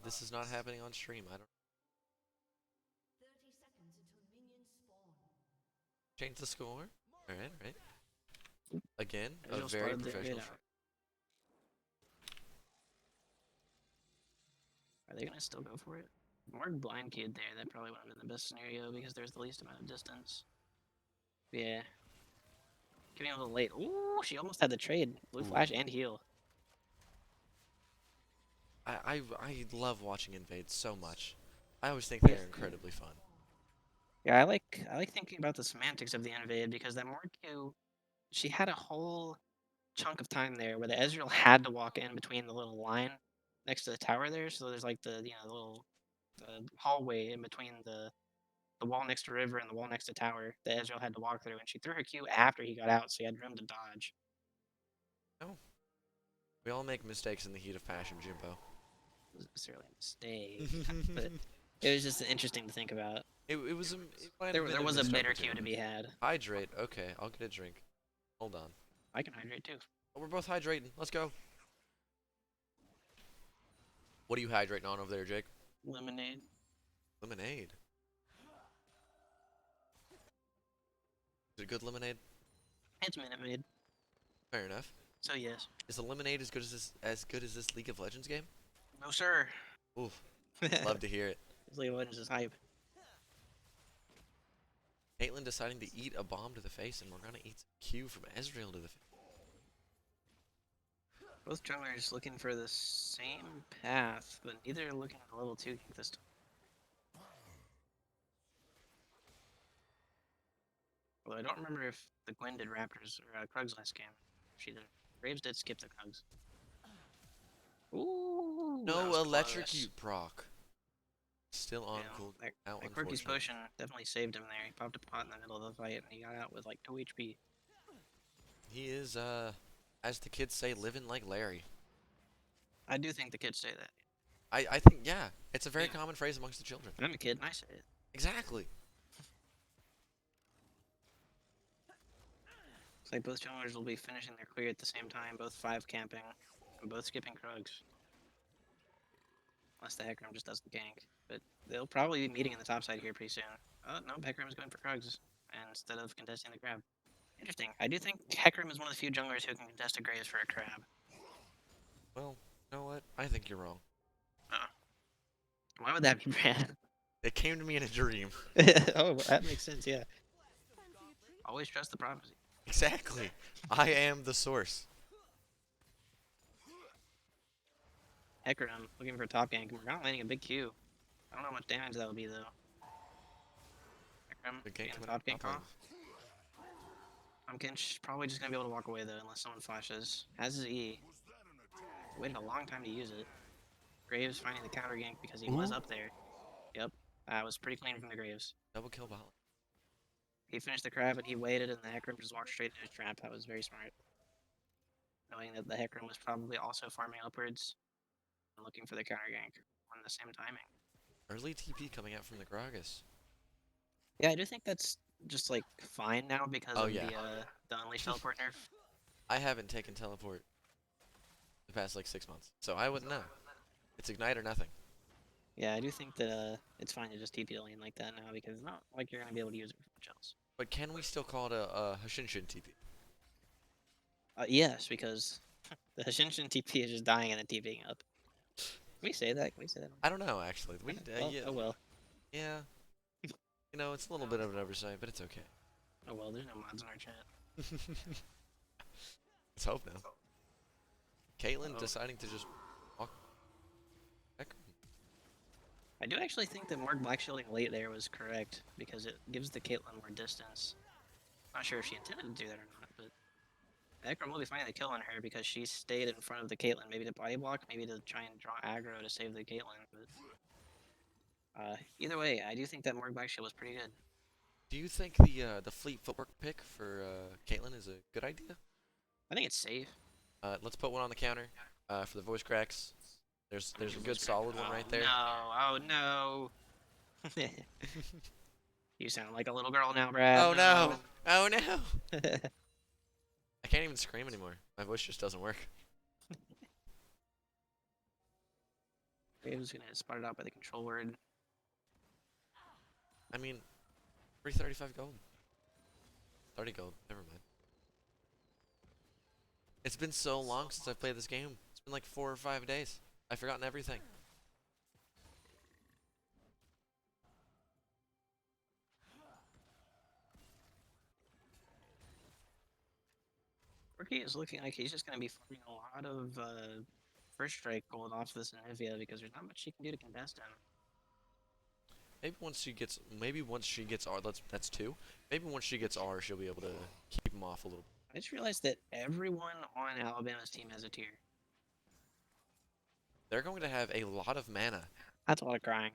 This is not happening on stream. I don't. Change the score. All right. Again, a
Ezreal
very
spotted the
professional.
invade out. Are they gonna still go for it? More blind kid there. That probably would have been the best scenario because there's the least amount of distance. Yeah. Getting a little late. Ooh, she almost had the trade. Blue flash and heal.
I love watching invades so much. I always think they're incredibly fun.
Yeah, I like thinking about the semantics of the invade because that Morgue, she had a whole chunk of time there where the Ezreal had to walk in between the little line next to the tower there. So there's like the little hallway in between the wall next to river and the wall next to tower that Ezreal had to walk through, and she threw her Q after he got out, so he had room to dodge.
No. We all make mistakes in the heat of passion, Jimbo.
It wasn't necessarily a mistake, but it was just interesting to think about.
It was
There was a better Q to be had.
Hydrate. Okay, I'll get a drink. Hold on.
I can hydrate too.
Oh, we're both hydrating. Let's go. What are you hydrating on over there, Jake?
Lemonade.
Lemonade. Is it good lemonade?
It's Minute Maid.
Fair enough.
So yes.
Is the lemonade as good as this League of Legends game?
No sir.
Oof. Love to hear it.
This League of Legends is hype.
Caitlyn deciding to eat a bomb to the face, and Morgana eats a Q from Ezreal to the face.
Both junglers looking for the same path, but neither are looking at level 2 this time. Although I don't remember if the Gwen did Raptors or Krugs last game. She did. Graves did skip the Krugs. Ooh,
No electrocute proc. Still on cool.
That Quirky's potion definitely saved him there. He popped a pot in the middle of the fight and he got out with like 2 HP.
He is as the kids say, living like Larry.
I do think the kids say that.
I think, yeah, it's a very
Yeah.
common phrase amongst the children.
I'm a kid and I say it.
Exactly.
It's like both challengers will be finishing their clear at the same time, both 5 camping, and both skipping Krugs. Unless the Hecarim just does the gank. But they'll probably be meeting in the top side here pretty soon. Oh, no, Hecarim's going for Krugs instead of contesting the grab. Interesting. I do think Hecarim is one of the few junglers who can contest a Graves for a crab.
Well, you know what? I think you're wrong.
Why would that be bad?
It came to me in a dream.
Oh, that makes sense, yeah. Always trust the prophecy.
Exactly. I am the source.
Hecarim looking for a top gank. Morgana landing a big Q. I don't know how much damage that will be, though. Hecarim
The
getting
gank
the
coming
top
up
gank
on.
off. Pumpkin's probably just going to be able to walk away, though, unless someone flashes. Has his E. Waited a long time to use it. Graves finding the counter gank because he was
Ooh.
up there. Yep. That was pretty clean from the Graves.
Double kill Volley.
He finished the crab and he waited, and the Hecarim just walked straight into his trap. That was very smart. Knowing that the Hecarim was probably also farming upwards and looking for the counter gank on the same timing.
Early TP coming out from the Gragas.
Yeah, I do think that's just like fine now because
Oh,
of
yeah.
the Unleashed teleport nerf.
I haven't taken teleport the past like 6 months, so I wouldn't know. It's ignite or nothing.
Yeah, I do think that it's fine to just TP the lane like that now because it's not like you're gonna be able to use it for much else.
But can we still call it a Hashinshin TP?
Yes, because the Hashinshin TP is just dying and then TPing up. Can we say that? Can we say that?
I don't know actually. We
Well,
yeah,
oh well.
yeah. You know, it's a little bit of an oversight, but it's okay.
Oh well, there's no mods in our chat.
Let's hope now. Caitlyn
Uh-oh.
deciding to just walk back.
I do actually think that Mark black shielding late there was correct because it gives the Caitlyn more distance. Not sure if she intended to do that or not, but Hecarim will be finding the kill on her because she stayed in front of the Caitlyn, maybe to body block, maybe to try and draw aggro to save the Caitlyn. But either way, I do think that Mark black shield was pretty good.
Do you think the fleet footwork pick for Caitlyn is a good idea?
I think it's safe.
Let's put one on the counter for the voice cracks. There's a good solid one right there.
No, oh no. You sound like a little girl now, Brad.
Oh no! Oh no! I can't even scream anymore. My voice just doesn't work.
Graves gonna get spotted out by the control word.
I mean, 335 gold. 30 gold. Never mind. It's been so long since I've played this game. It's been like 4 or 5 days. I've forgotten everything.
Rookie is looking like he's just gonna be farming a lot of first strike gold off this Anivia because there's not much she can do to contest him.
Maybe once she gets R, that's 2. Maybe once she gets R, she'll be able to keep him off a little.
I just realized that everyone on Alabama's team has a tier.
They're going to have a lot of mana.
That's a lot of crying.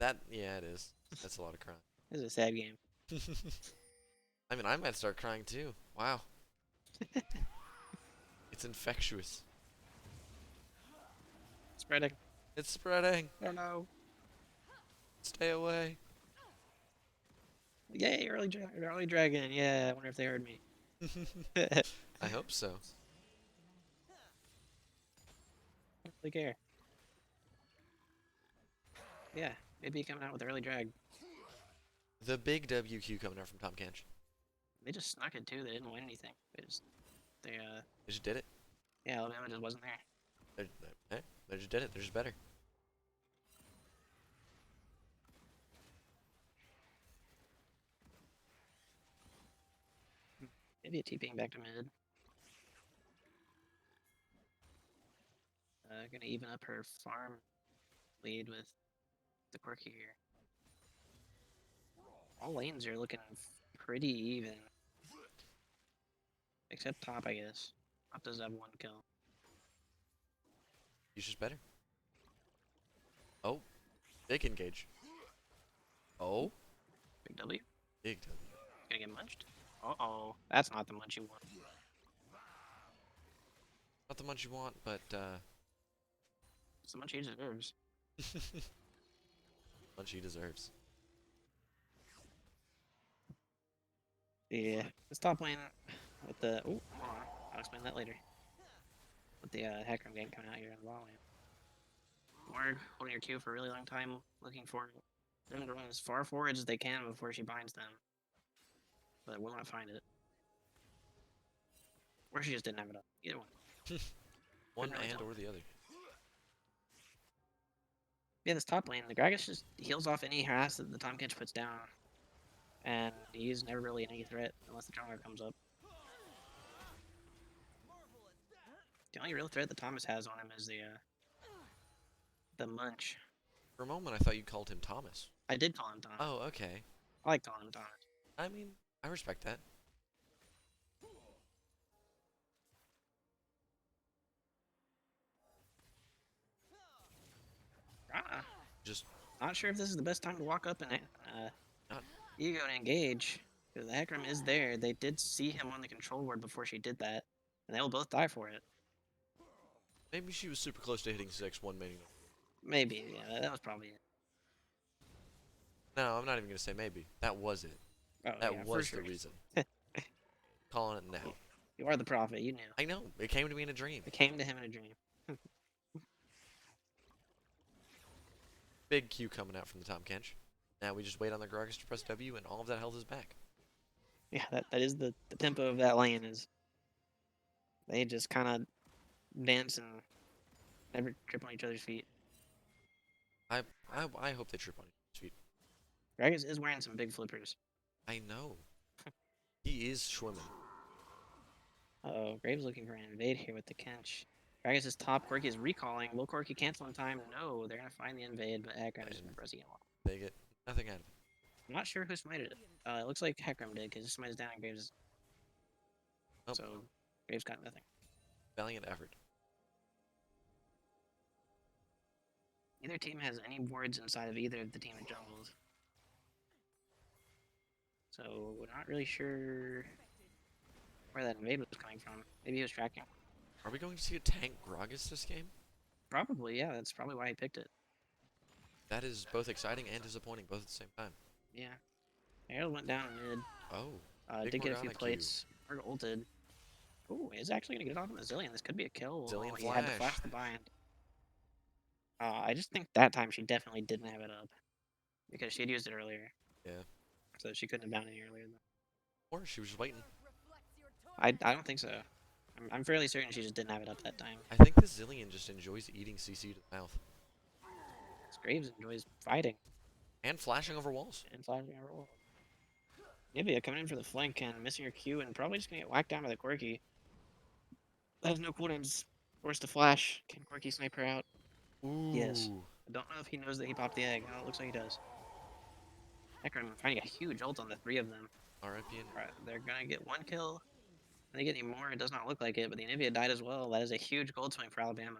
Yeah, it is. That's a lot of crying.
This is a sad game.
I mean, I might start crying too. Wow. It's infectious.
Spreading.
It's spreading.
Oh no.
Stay away.
Yay, early dragon. Yeah, I wonder if they heard me.
I hope so.
Don't really care. Yeah, maybe coming out with early drag.
The big WQ coming out from Tom Kench.
They just snuck it too. They didn't win anything. They
just did it.
yeah, Alabama just wasn't there.
They just did it. They're just better.
Maybe a TPing back to mid. Gonna even up her farm lead with the quirky here. All lanes are looking pretty even. Except top, I guess. Top does have 1 kill.
He's just better. Oh, big engage. Oh,
Big W.
big W.
Gonna get munched. Uh-oh. That's not the munch you want.
Not the much you want, but
So much he deserves.
much he deserves.
Yeah. Let's stop playing with the. Oh, hold on. I'll explain that later. With the hacker game coming out here in the ball lane. Or holding your Q for a really long time, looking for them to run as far forward as they can before she binds them. But will not find it. Or she just didn't have it up. Either one.
One
Couldn't really
and
tell.
or the other.
Yeah, this top lane, the Gragas just heals off any harass that the Tahm Kench puts down. And he's never really any threat unless the jungler comes up. The only real threat that Thomas has on him is the Munch.
For a moment, I thought you called him Thomas.
I did call him Thomas.
Oh, okay.
I like calling him Thomas.
I mean, I respect that. Just
Not sure if this is the best time to walk up and
not.
Ego and engage. Because the Hecarim is there. They did see him on the control ward before she did that. And they will both die for it.
Maybe she was super close to hitting 6-1 main.
Maybe, yeah, that was probably it.
No, I'm not even gonna say maybe. That was it.
Oh,
That
yeah,
was
for
the
sure.
reason. Calling it now.
You are the prophet, you knew.
I know. It came to me in a dream.
It came to him in a dream.
Big Q coming out from the Tahm Kench. Now we just wait on the Gragas to press W, and all of that health is back.
Yeah, that is the tempo of that lane is they just kind of dance and never trip on each other's feet.
I hope they trip on his feet.
Gragas is wearing some big flippers.
I know. He is swimming.
Uh-oh, Graves looking for an invade here with the Kench. Gragas is top, Corki is recalling. Will Corki cancel in time? No, they're gonna find the invade, but Hecarim is pressing it.
They get nothing out of it.
I'm not sure who smited it. It looks like Hecarim did, because he smited down and Graves.
Oh.
So, Graves got nothing.
Valiant effort.
Neither team has any wards inside of either of the team of jungles. So, we're not really sure where that invade was coming from. Maybe he was tracking.
Are we going to see a tank Gragas this game?
Probably, yeah. That's probably why he picked it.
That is both exciting and disappointing, both at the same time.
Yeah. Arrow went down mid.
Oh. Big
Did get a few
Morgana
plates. Or ulted. Ooh, he's actually gonna get it off on the Zillion. This could be a kill.
Zillion
He had to
flash.
flash the bind. I just think that time she definitely didn't have it up. Because she had used it earlier.
Yeah.
So she couldn't have bound any earlier.
Or she was just waiting.
I don't think so. I'm fairly certain she just didn't have it up that time.
I think the Zillion just enjoys eating CC to the mouth.
Graves enjoys fighting.
And flashing over walls.
And flashing her roll. Nivea coming in for the flank and missing her Q and probably just gonna get whacked down by the Quirky. That has no cooldowns. Forced to flash. Can Quirky snipe her out?
Ooh.
Yes. I don't know if he knows that he popped the egg. Oh, it looks like he does. Hecarim finding a huge ult on the three of them.
RIP and
Right, they're gonna get one kill. If they get any more, it does not look like it, but the Anivia died as well. That is a huge gold swing for Alabama.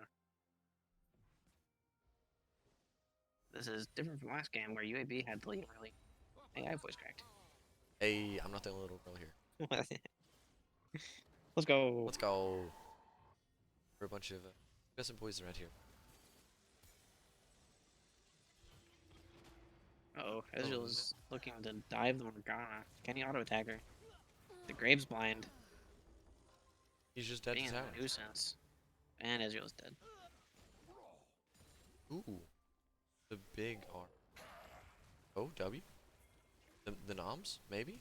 This is different from last game where UAB had the lead early. Hey, I have voice cracked.
Hey, I'm not the only little girl here.
Let's go.
Let's go. We're a bunch of got some boys around here.
Uh-oh, Ezreal is looking to dive the Morgana. Can he auto-attack her? The Graves blind.
He's just dead
Being
as
a
tower.
nuisance. And Ezreal's dead.
Ooh. The big R. Oh, W? The noms? Maybe?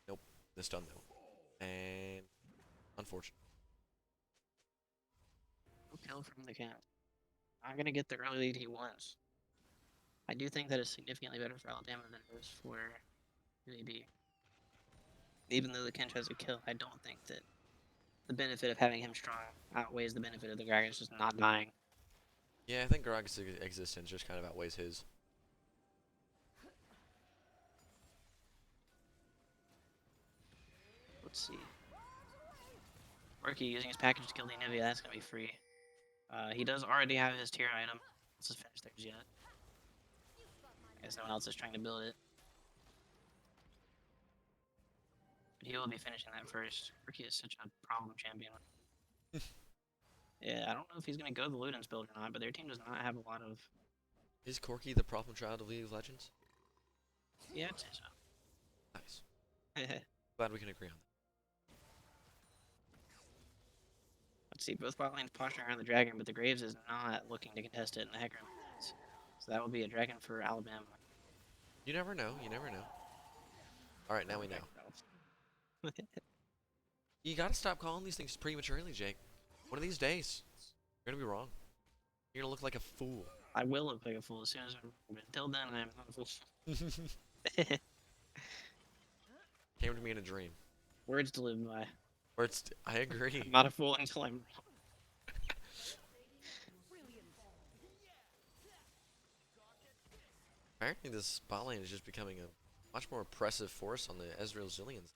Nope. The stun though. And unfortunate.
No kill from the cat. Not gonna get the early lead he wants. I do think that is significantly better for Alabama than it is for UAB. Even though the Kench has a kill, I don't think that the benefit of having him strong outweighs the benefit of the Gragas just not dying.
Yeah, I think Gragas' existence just kind of outweighs his.
Let's see. Orky using his package to kill the Anivia, that's gonna be free. He does already have his tier item. Let's just finish theirs yet. I guess no one else is trying to build it. But he will be finishing that first. Orky is such a problem champion. Yeah, I don't know if he's gonna go the Ludens build or not, but their team does not have a lot of.
Is Corky the problem child of League of Legends?
Yeah, I'd say
Nice.
so.
Glad we can agree on that.
Let's see, both bot lanes posturing around the dragon, but the Graves is not looking to contest it in the Hecarim lanes. So that will be a dragon for Alabama.
You never know. You never know. All right, now we know. You gotta stop calling these things prematurely, Jake. One of these days, you're gonna be wrong. You're gonna look like a fool.
I will look like a fool as soon as I'm. Until then, I am not a fool.
Came to me in a dream.
Words to live by.
Or it's. I agree.
I'm not a fool until I'm.
Apparently, this bot lane is just becoming a much more oppressive force on the Ezreal Zillions.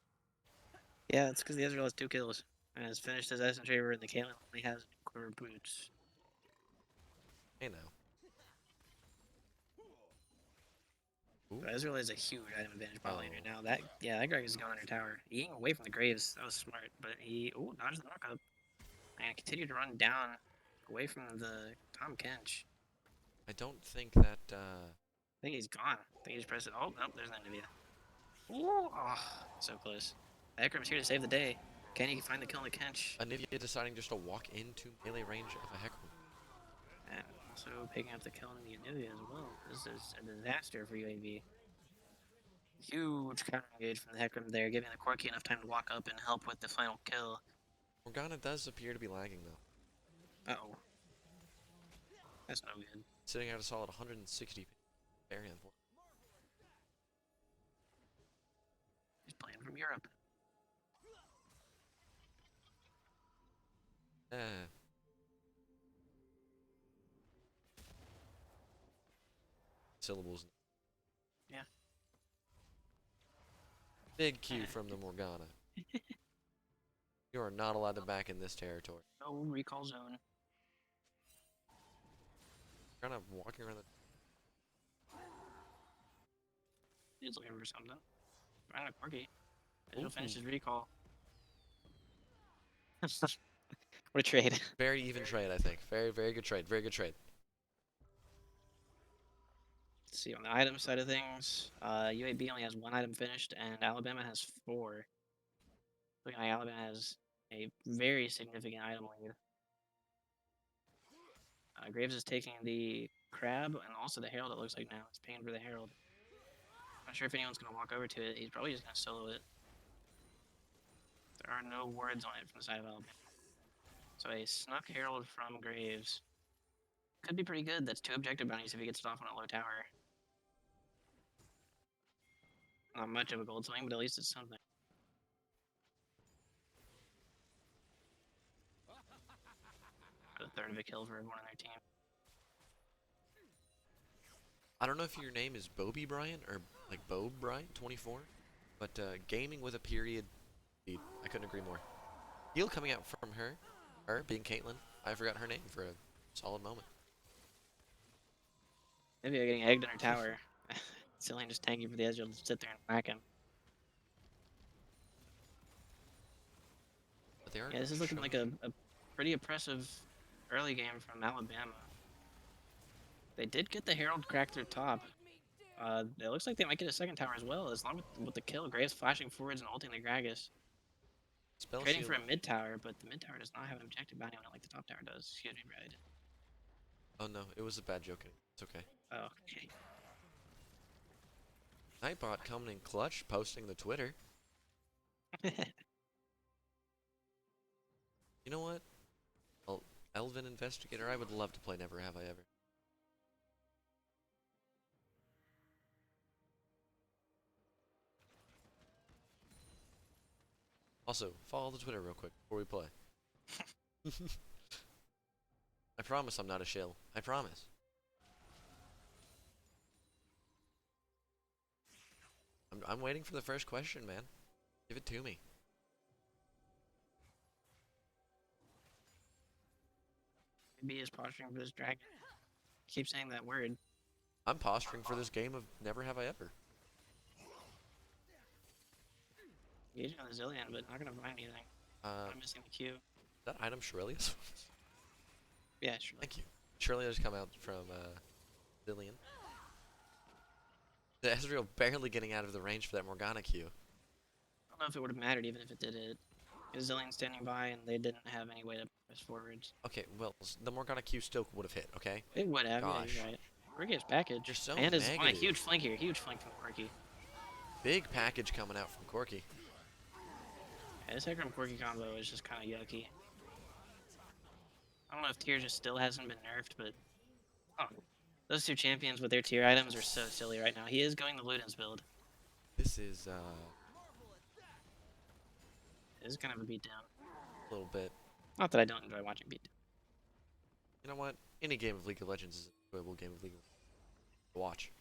Yeah, it's because the Ezreal has 2 kills and has finished his Essence Shaver, and the Caitlyn only has Quiver Boots.
Hey now. Ooh.
So Ezreal has a huge item advantage bot lane right now. That Greg is going under tower. Eating away from the Graves. That was smart, but he dodged the knockup and continued to run down away from the Tom Kench.
I don't think that.
I think he's gone. I think he just pressed it. Oh, nope, there's an Anivia. Ooh, oh, so close. Hecarim's here to save the day. Can he find the kill on the Kench?
Anivia deciding just to walk into melee range of a Hecarim.
And also picking up the kill on the Anivia as well. This is a disaster for UAB. Huge counter engage from the Hecarim there, giving the Corki enough time to walk up and help with the final kill.
Morgana does appear to be lagging though.
Uh-oh. That's no good.
Sitting at a solid 160 variant.
He's playing from Europe.
Syllables.
Yeah.
Big Q from the Morgana. You are not allowed to back in this territory.
No recall zone.
Kind of walking around the.
He's looking for something. Find a Corki. He'll finish his recall. What a trade.
Very even trade, I think. Very, very good trade. Very good trade.
Let's see, on the item side of things, UAB only has 1 item finished, and Alabama has 4. Looking like Alabama has a very significant item lead. Graves is taking the Crab and also the Herald, it looks like now. It's paying for the Herald. Not sure if anyone's going to walk over to it. He's probably just going to solo it. There are no words on it from the side of Alabama. So a Snuck Herald from Graves. Could be pretty good. That's 2 objective bounties if he gets it off on a low tower. Not much of a gold swing, but at least it's something. A third of a kill for everyone on their team.
I don't know if your name is Bobby Bryant or like Bob Bryant 24, but gaming with a period. I couldn't agree more. Heal coming out from her being Caitlyn. I forgot her name for a solid moment.
Maybe they're getting egged in her tower. Cillian just tanking for the Ezreal to sit there and whack him.
But they are.
Yeah, this is looking like a pretty oppressive early game from Alabama. They did get the Herald crack through top. It looks like they might get a second tower as well, as long with the kill. Graves flashing forwards and ulting the Gragas.
Spell
Trading
shield.
for a mid tower, but the mid tower does not have an objective bounty on it like the top tower does. Excuse me, Brad.
Oh no, it was a bad joke. It's okay.
Oh, okay.
Nightbot coming in clutch, posting the Twitter. You know what? Well, Elven Investigator, I would love to play Never Have I Ever. Also, follow the Twitter real quick before we play. I promise I'm not a shill. I promise. I'm waiting for the first question, man. Give it to me.
Maybe he is posturing for this dragon. Keep saying that word.
I'm posturing for this game of Never Have I Ever.
Engaging on the Zillion, but not gonna find anything. I'm missing the Q.
that item Shurelius?
Yeah, sure.
Thank you. Shurelius come out from Zillion. The Ezreal barely getting out of the range for that Morgana Q.
I don't know if it would have mattered even if it did it. Because Zillion standing by and they didn't have any way to press forwards.
Okay, well, the Morgana Q still would have hit, okay?
It would have, yeah,
Gosh.
you're right. Corki's package.
You're so
And is on a
negative.
huge flank here. Huge flank from Corki.
Big package coming out from Corki.
Yeah, this Hecarim Corki combo is just kind of yucky. I don't know if tier just still hasn't been nerfed, but oh, those two champions with their tier items are so silly right now. He is going the Luden's build.
This is
It is kind of a beatdown.
a little bit.
Not that I don't enjoy watching beatdown.
You know what? Any game of League of Legends is an enjoyable game of League of Legends to watch.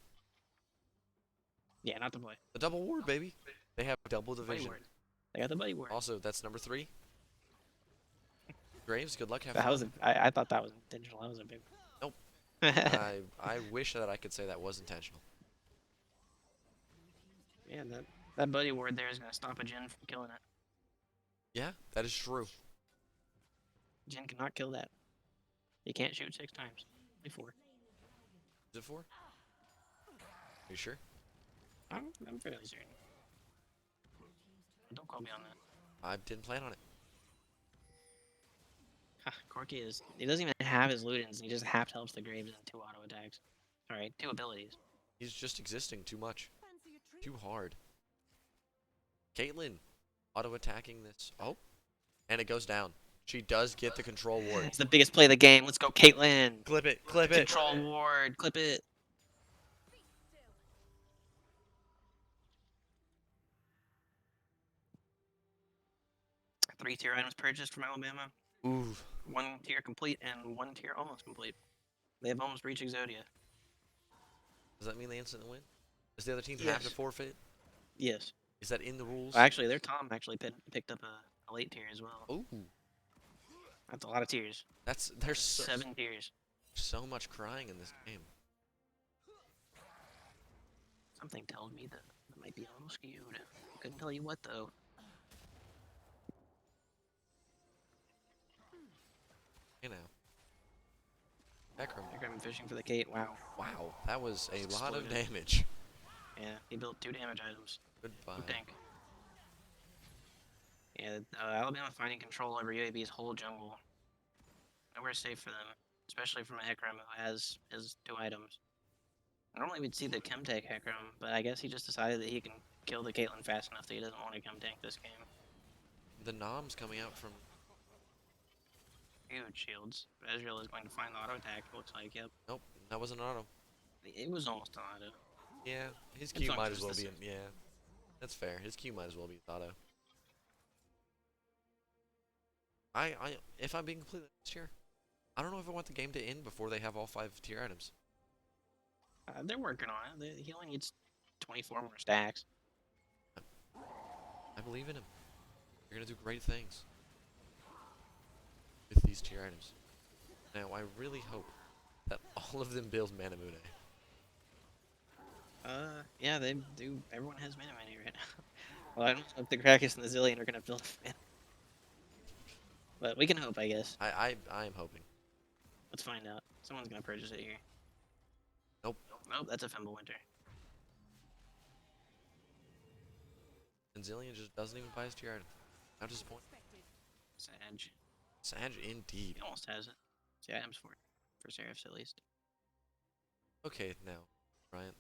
Yeah, not the boy.
The double ward, baby. They have double
Buddy
division.
ward. They got the buddy ward.
Also, that's number 3. Graves, good luck. Have
That
fun.
was I thought that was intentional. That was a big.
Nope.
yeah,
I wish that I could say that was intentional.
that buddy ward there is gonna stop a Jhin from killing it.
Yeah, that is true.
Jhin cannot kill that. He can't shoot 6 times. Only 4.
Is it 4? Are you sure?
I'm fairly certain. Don't call me on that.
I didn't plan on it.
Corki is. He doesn't even have his Ludens, and he just half helps the Graves in 2 auto attacks. Alright, 2 abilities.
He's just existing too much. Too hard. Caitlyn auto attacking this. Oh. And it goes down. She does get the control ward.
It's the biggest play of the game. Let's go, Caitlyn!
Clip it, clip it.
Control ward, clip it. Three tier items purchased from Alabama.
Ooh.
1 tier complete and 1 tier almost complete. They have almost reached Exodia.
Does that mean they instantly win? Does the other team have
Yes.
to forfeit?
Yes.
Is that in the rules?
Actually, their Tom actually picked up a late tier as well.
Ooh.
That's a lot of tiers.
There's
7 tiers.
so much crying in this game.
Something tells me that it might be a little skewed. Couldn't tell you what though.
You know. Hecarim.
I'm fishing for the Kate. Wow.
Wow, that was a lot of
Exploded.
damage.
Yeah, he built 2 damage items.
Goodbye.
Good tank. Yeah, Alabama finding control over UAB's whole jungle. Nowhere safe for them, especially from a Hecarim who has his 2 items. Normally we'd see the chem tank Hecarim, but I guess he just decided that he can kill the Caitlyn fast enough that he doesn't want to chem tank this game.
The noms coming out from.
Huge shields. Ezreal is going to find the auto attack, it looks like, yep.
Nope, that wasn't an auto.
It was almost an auto.
Yeah, his
It's
Q
not
might as well
just
be.
the
Yeah, that's fair. His Q might as well be auto. If I'm being completely honest here, I don't know if I want the game to end before they have all 5 tier items.
They're working on it. He only needs 24 more stacks.
I believe in him. You're gonna do great things with these tier items. Now, I really hope that all of them build Manamune.
Yeah, they do. Everyone has Mana Mini right now. Well, I don't know if the Krakus and the Zillion are gonna build Mana. But we can hope, I guess.
I am hoping.
Let's find out. Someone's gonna purchase it here.
Nope.
Nope, that's a Fimble Winter.
And Zillion just doesn't even buy his tier item. How disappointing.
Sag.
Sag indeed.
He almost has it. See items for it. For Seraphs at least.
Okay, now, Ryan.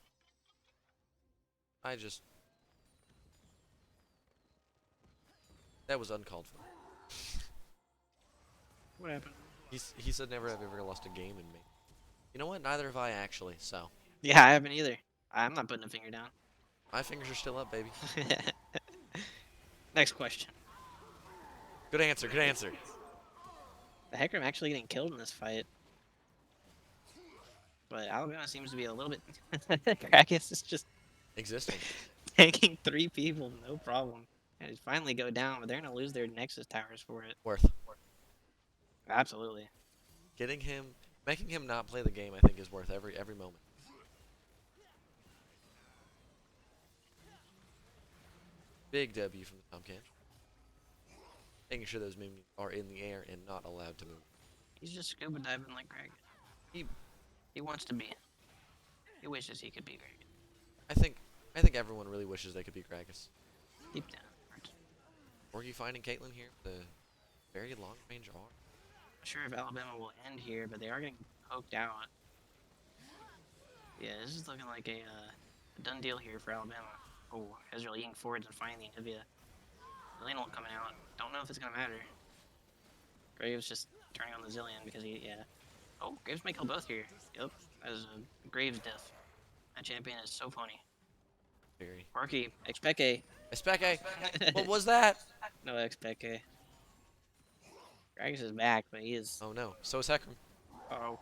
That was uncalled for.
What happened?
He said never have ever lost a game in me. You know what? Neither have I actually, so.
Yeah, I haven't either. I'm not putting a finger down.
My fingers are still up, baby.
Next question.
Good answer, good answer.
The Hecarim actually getting killed in this fight. But Alabama seems to be a little bit... Krakus is just
Existing.
tanking 3 people, no problem. And it finally go down, but they're going to lose their Nexus towers for it.
Worth.
Absolutely.
Making him not play the game, I think, is worth every moment. Big W from the Tomcat. making sure those minions are in the air and not allowed to move.
He's just scuba diving like Greg. He wants to be. He wishes he could be Greg.
I think everyone really wishes they could be Gragas.
Deep down.
Or you finding Caitlyn here with a very long range arm.
Not sure if Alabama will end here, but they are getting poked out. Yeah, this is looking like a done deal here for Alabama. Oh, Ezreal eating forwards and finding the Anivia. Zillion coming out. Don't know if it's gonna matter. Graves just turning on the Zillion because yeah. Oh, Graves may kill both here. Yep, that is a Graves death. That champion is so funny.
Very.
Parky, expect A.
Espeke! What was that?
No expect A. Gragas is back, but he is.
Oh no. So is Hecarim.
Oh,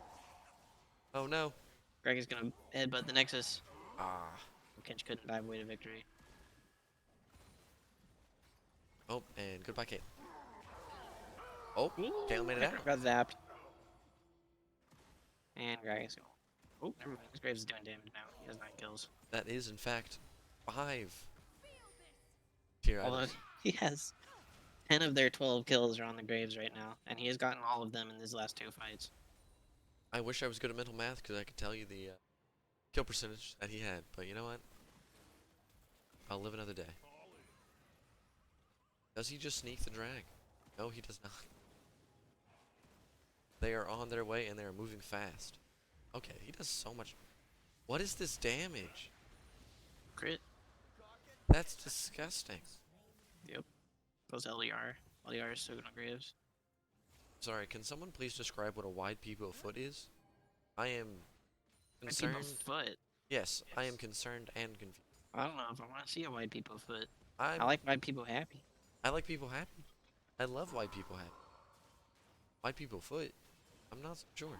Oh no.
Greg is gonna headbutt the Nexus.
Ah.
Kench couldn't dive away to victory.
Oh, and goodbye, Caitlyn. Oh, Caitlyn made it out.
Got zapped. And Greg is going. Oh, never mind. This Graves is doing damage now. He has 9 kills.
That is, in fact, 5 tier
Although
items.
he has 10 of their 12 kills are on the Graves right now, and he has gotten all of them in his last 2 fights.
I wish I was good at mental math because I could tell you the kill percentage that he had, but you know what? I'll live another day. Does he just sneak the drag? No, he does not. They are on their way and they are moving fast. Okay, he does so much. What is this damage?
Crit.
That's disgusting.
Yep. Goes LDR. LDR is so good on Graves.
Sorry, can someone please describe what a wide people foot is? I am
Wide
concerned.
people foot.
Yes, I am concerned and confused.
I don't know if I want to see a wide people foot.
I
I like wide people happy.
like people happy. I love white people happy. White people foot. I'm not so sure.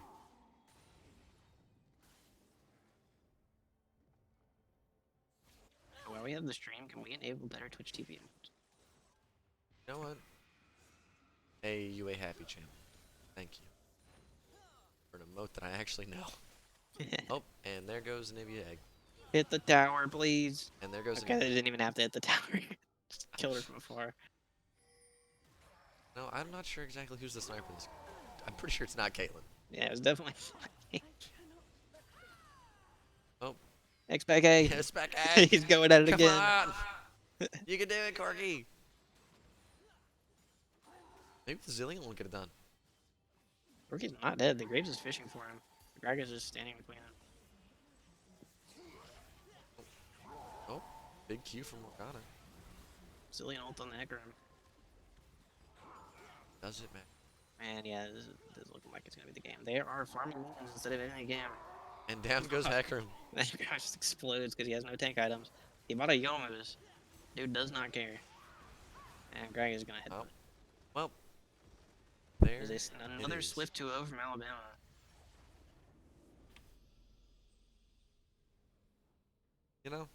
While we have the stream, can we enable better Twitch TV?
You know what? Hey, you a happy channel. Thank you. For an emote that I actually know. Oh, and there goes Nivea egg.
Hit the tower, please.
And there goes
Okay, they
Anivia.
didn't even have to hit the tower. Just killed her from afar.
No, I'm not sure exactly who's the sniper this. I'm pretty sure it's not Caitlyn.
Yeah, it was definitely funny.
Oh.
Expect A.
Yes, back egg.
He's going at it
Come
again.
on. You can do it, Corky. Maybe the Zillion will get it done.
Rookie's not dead. The Graves is fishing for him. The Gragas is just standing between them.
Oh, big Q from Morgana.
Zillion ult on the Hecarim.
Does it, man?
Man, yeah, this is looking like it's gonna be the game. They are farming minions instead of ending the game.
And down goes Hecarim.
That guy just explodes because he has no tank items. He bought a Yomus. Dude does not care. And Greg is gonna hit him.
Well, there
There's another
is.
Swift 2-0 from Alabama.
You know,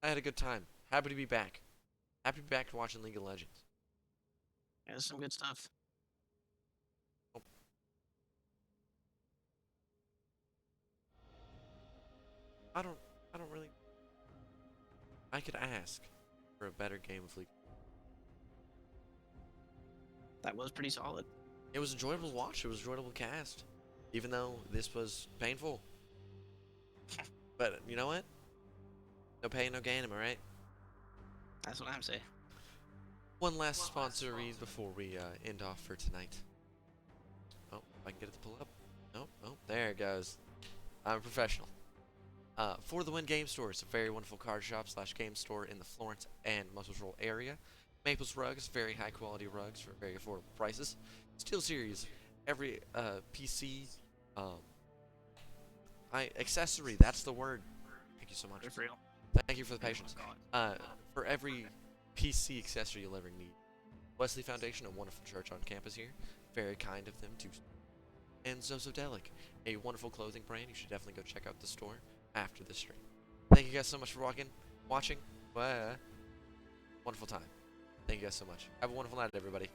I had a good time. Happy to be back. Happy to be back to watching League of Legends.
Yeah, that's some good stuff.
I don't really. I could ask for a better game of League.
That was pretty solid.
It was enjoyable to watch. It was enjoyable to cast, even though this was painful. But you know what? No pain, no gain. Am I right?
That's what I'm saying.
One last sponsor read before we end off for tonight. Oh, if I can get it to pull up. Oh, there it goes. I'm a professional. For the Win Game Store, it's a very wonderful card shop / game store in the Florence and Muscle Shoals area. Maples rugs, very high quality rugs for very affordable prices. Steel Series, every PC accessory, that's the word. Thank you so much.
For real.
Thank you for the patience. For every PC accessory you'll ever need. Wesley Foundation, a wonderful church on campus here. Very kind of them too. And Zozodelic, a wonderful clothing brand. You should definitely go check out the store after the stream. Thank you guys so much for watching. Wonderful time. Thank you guys so much. Have a wonderful night, everybody.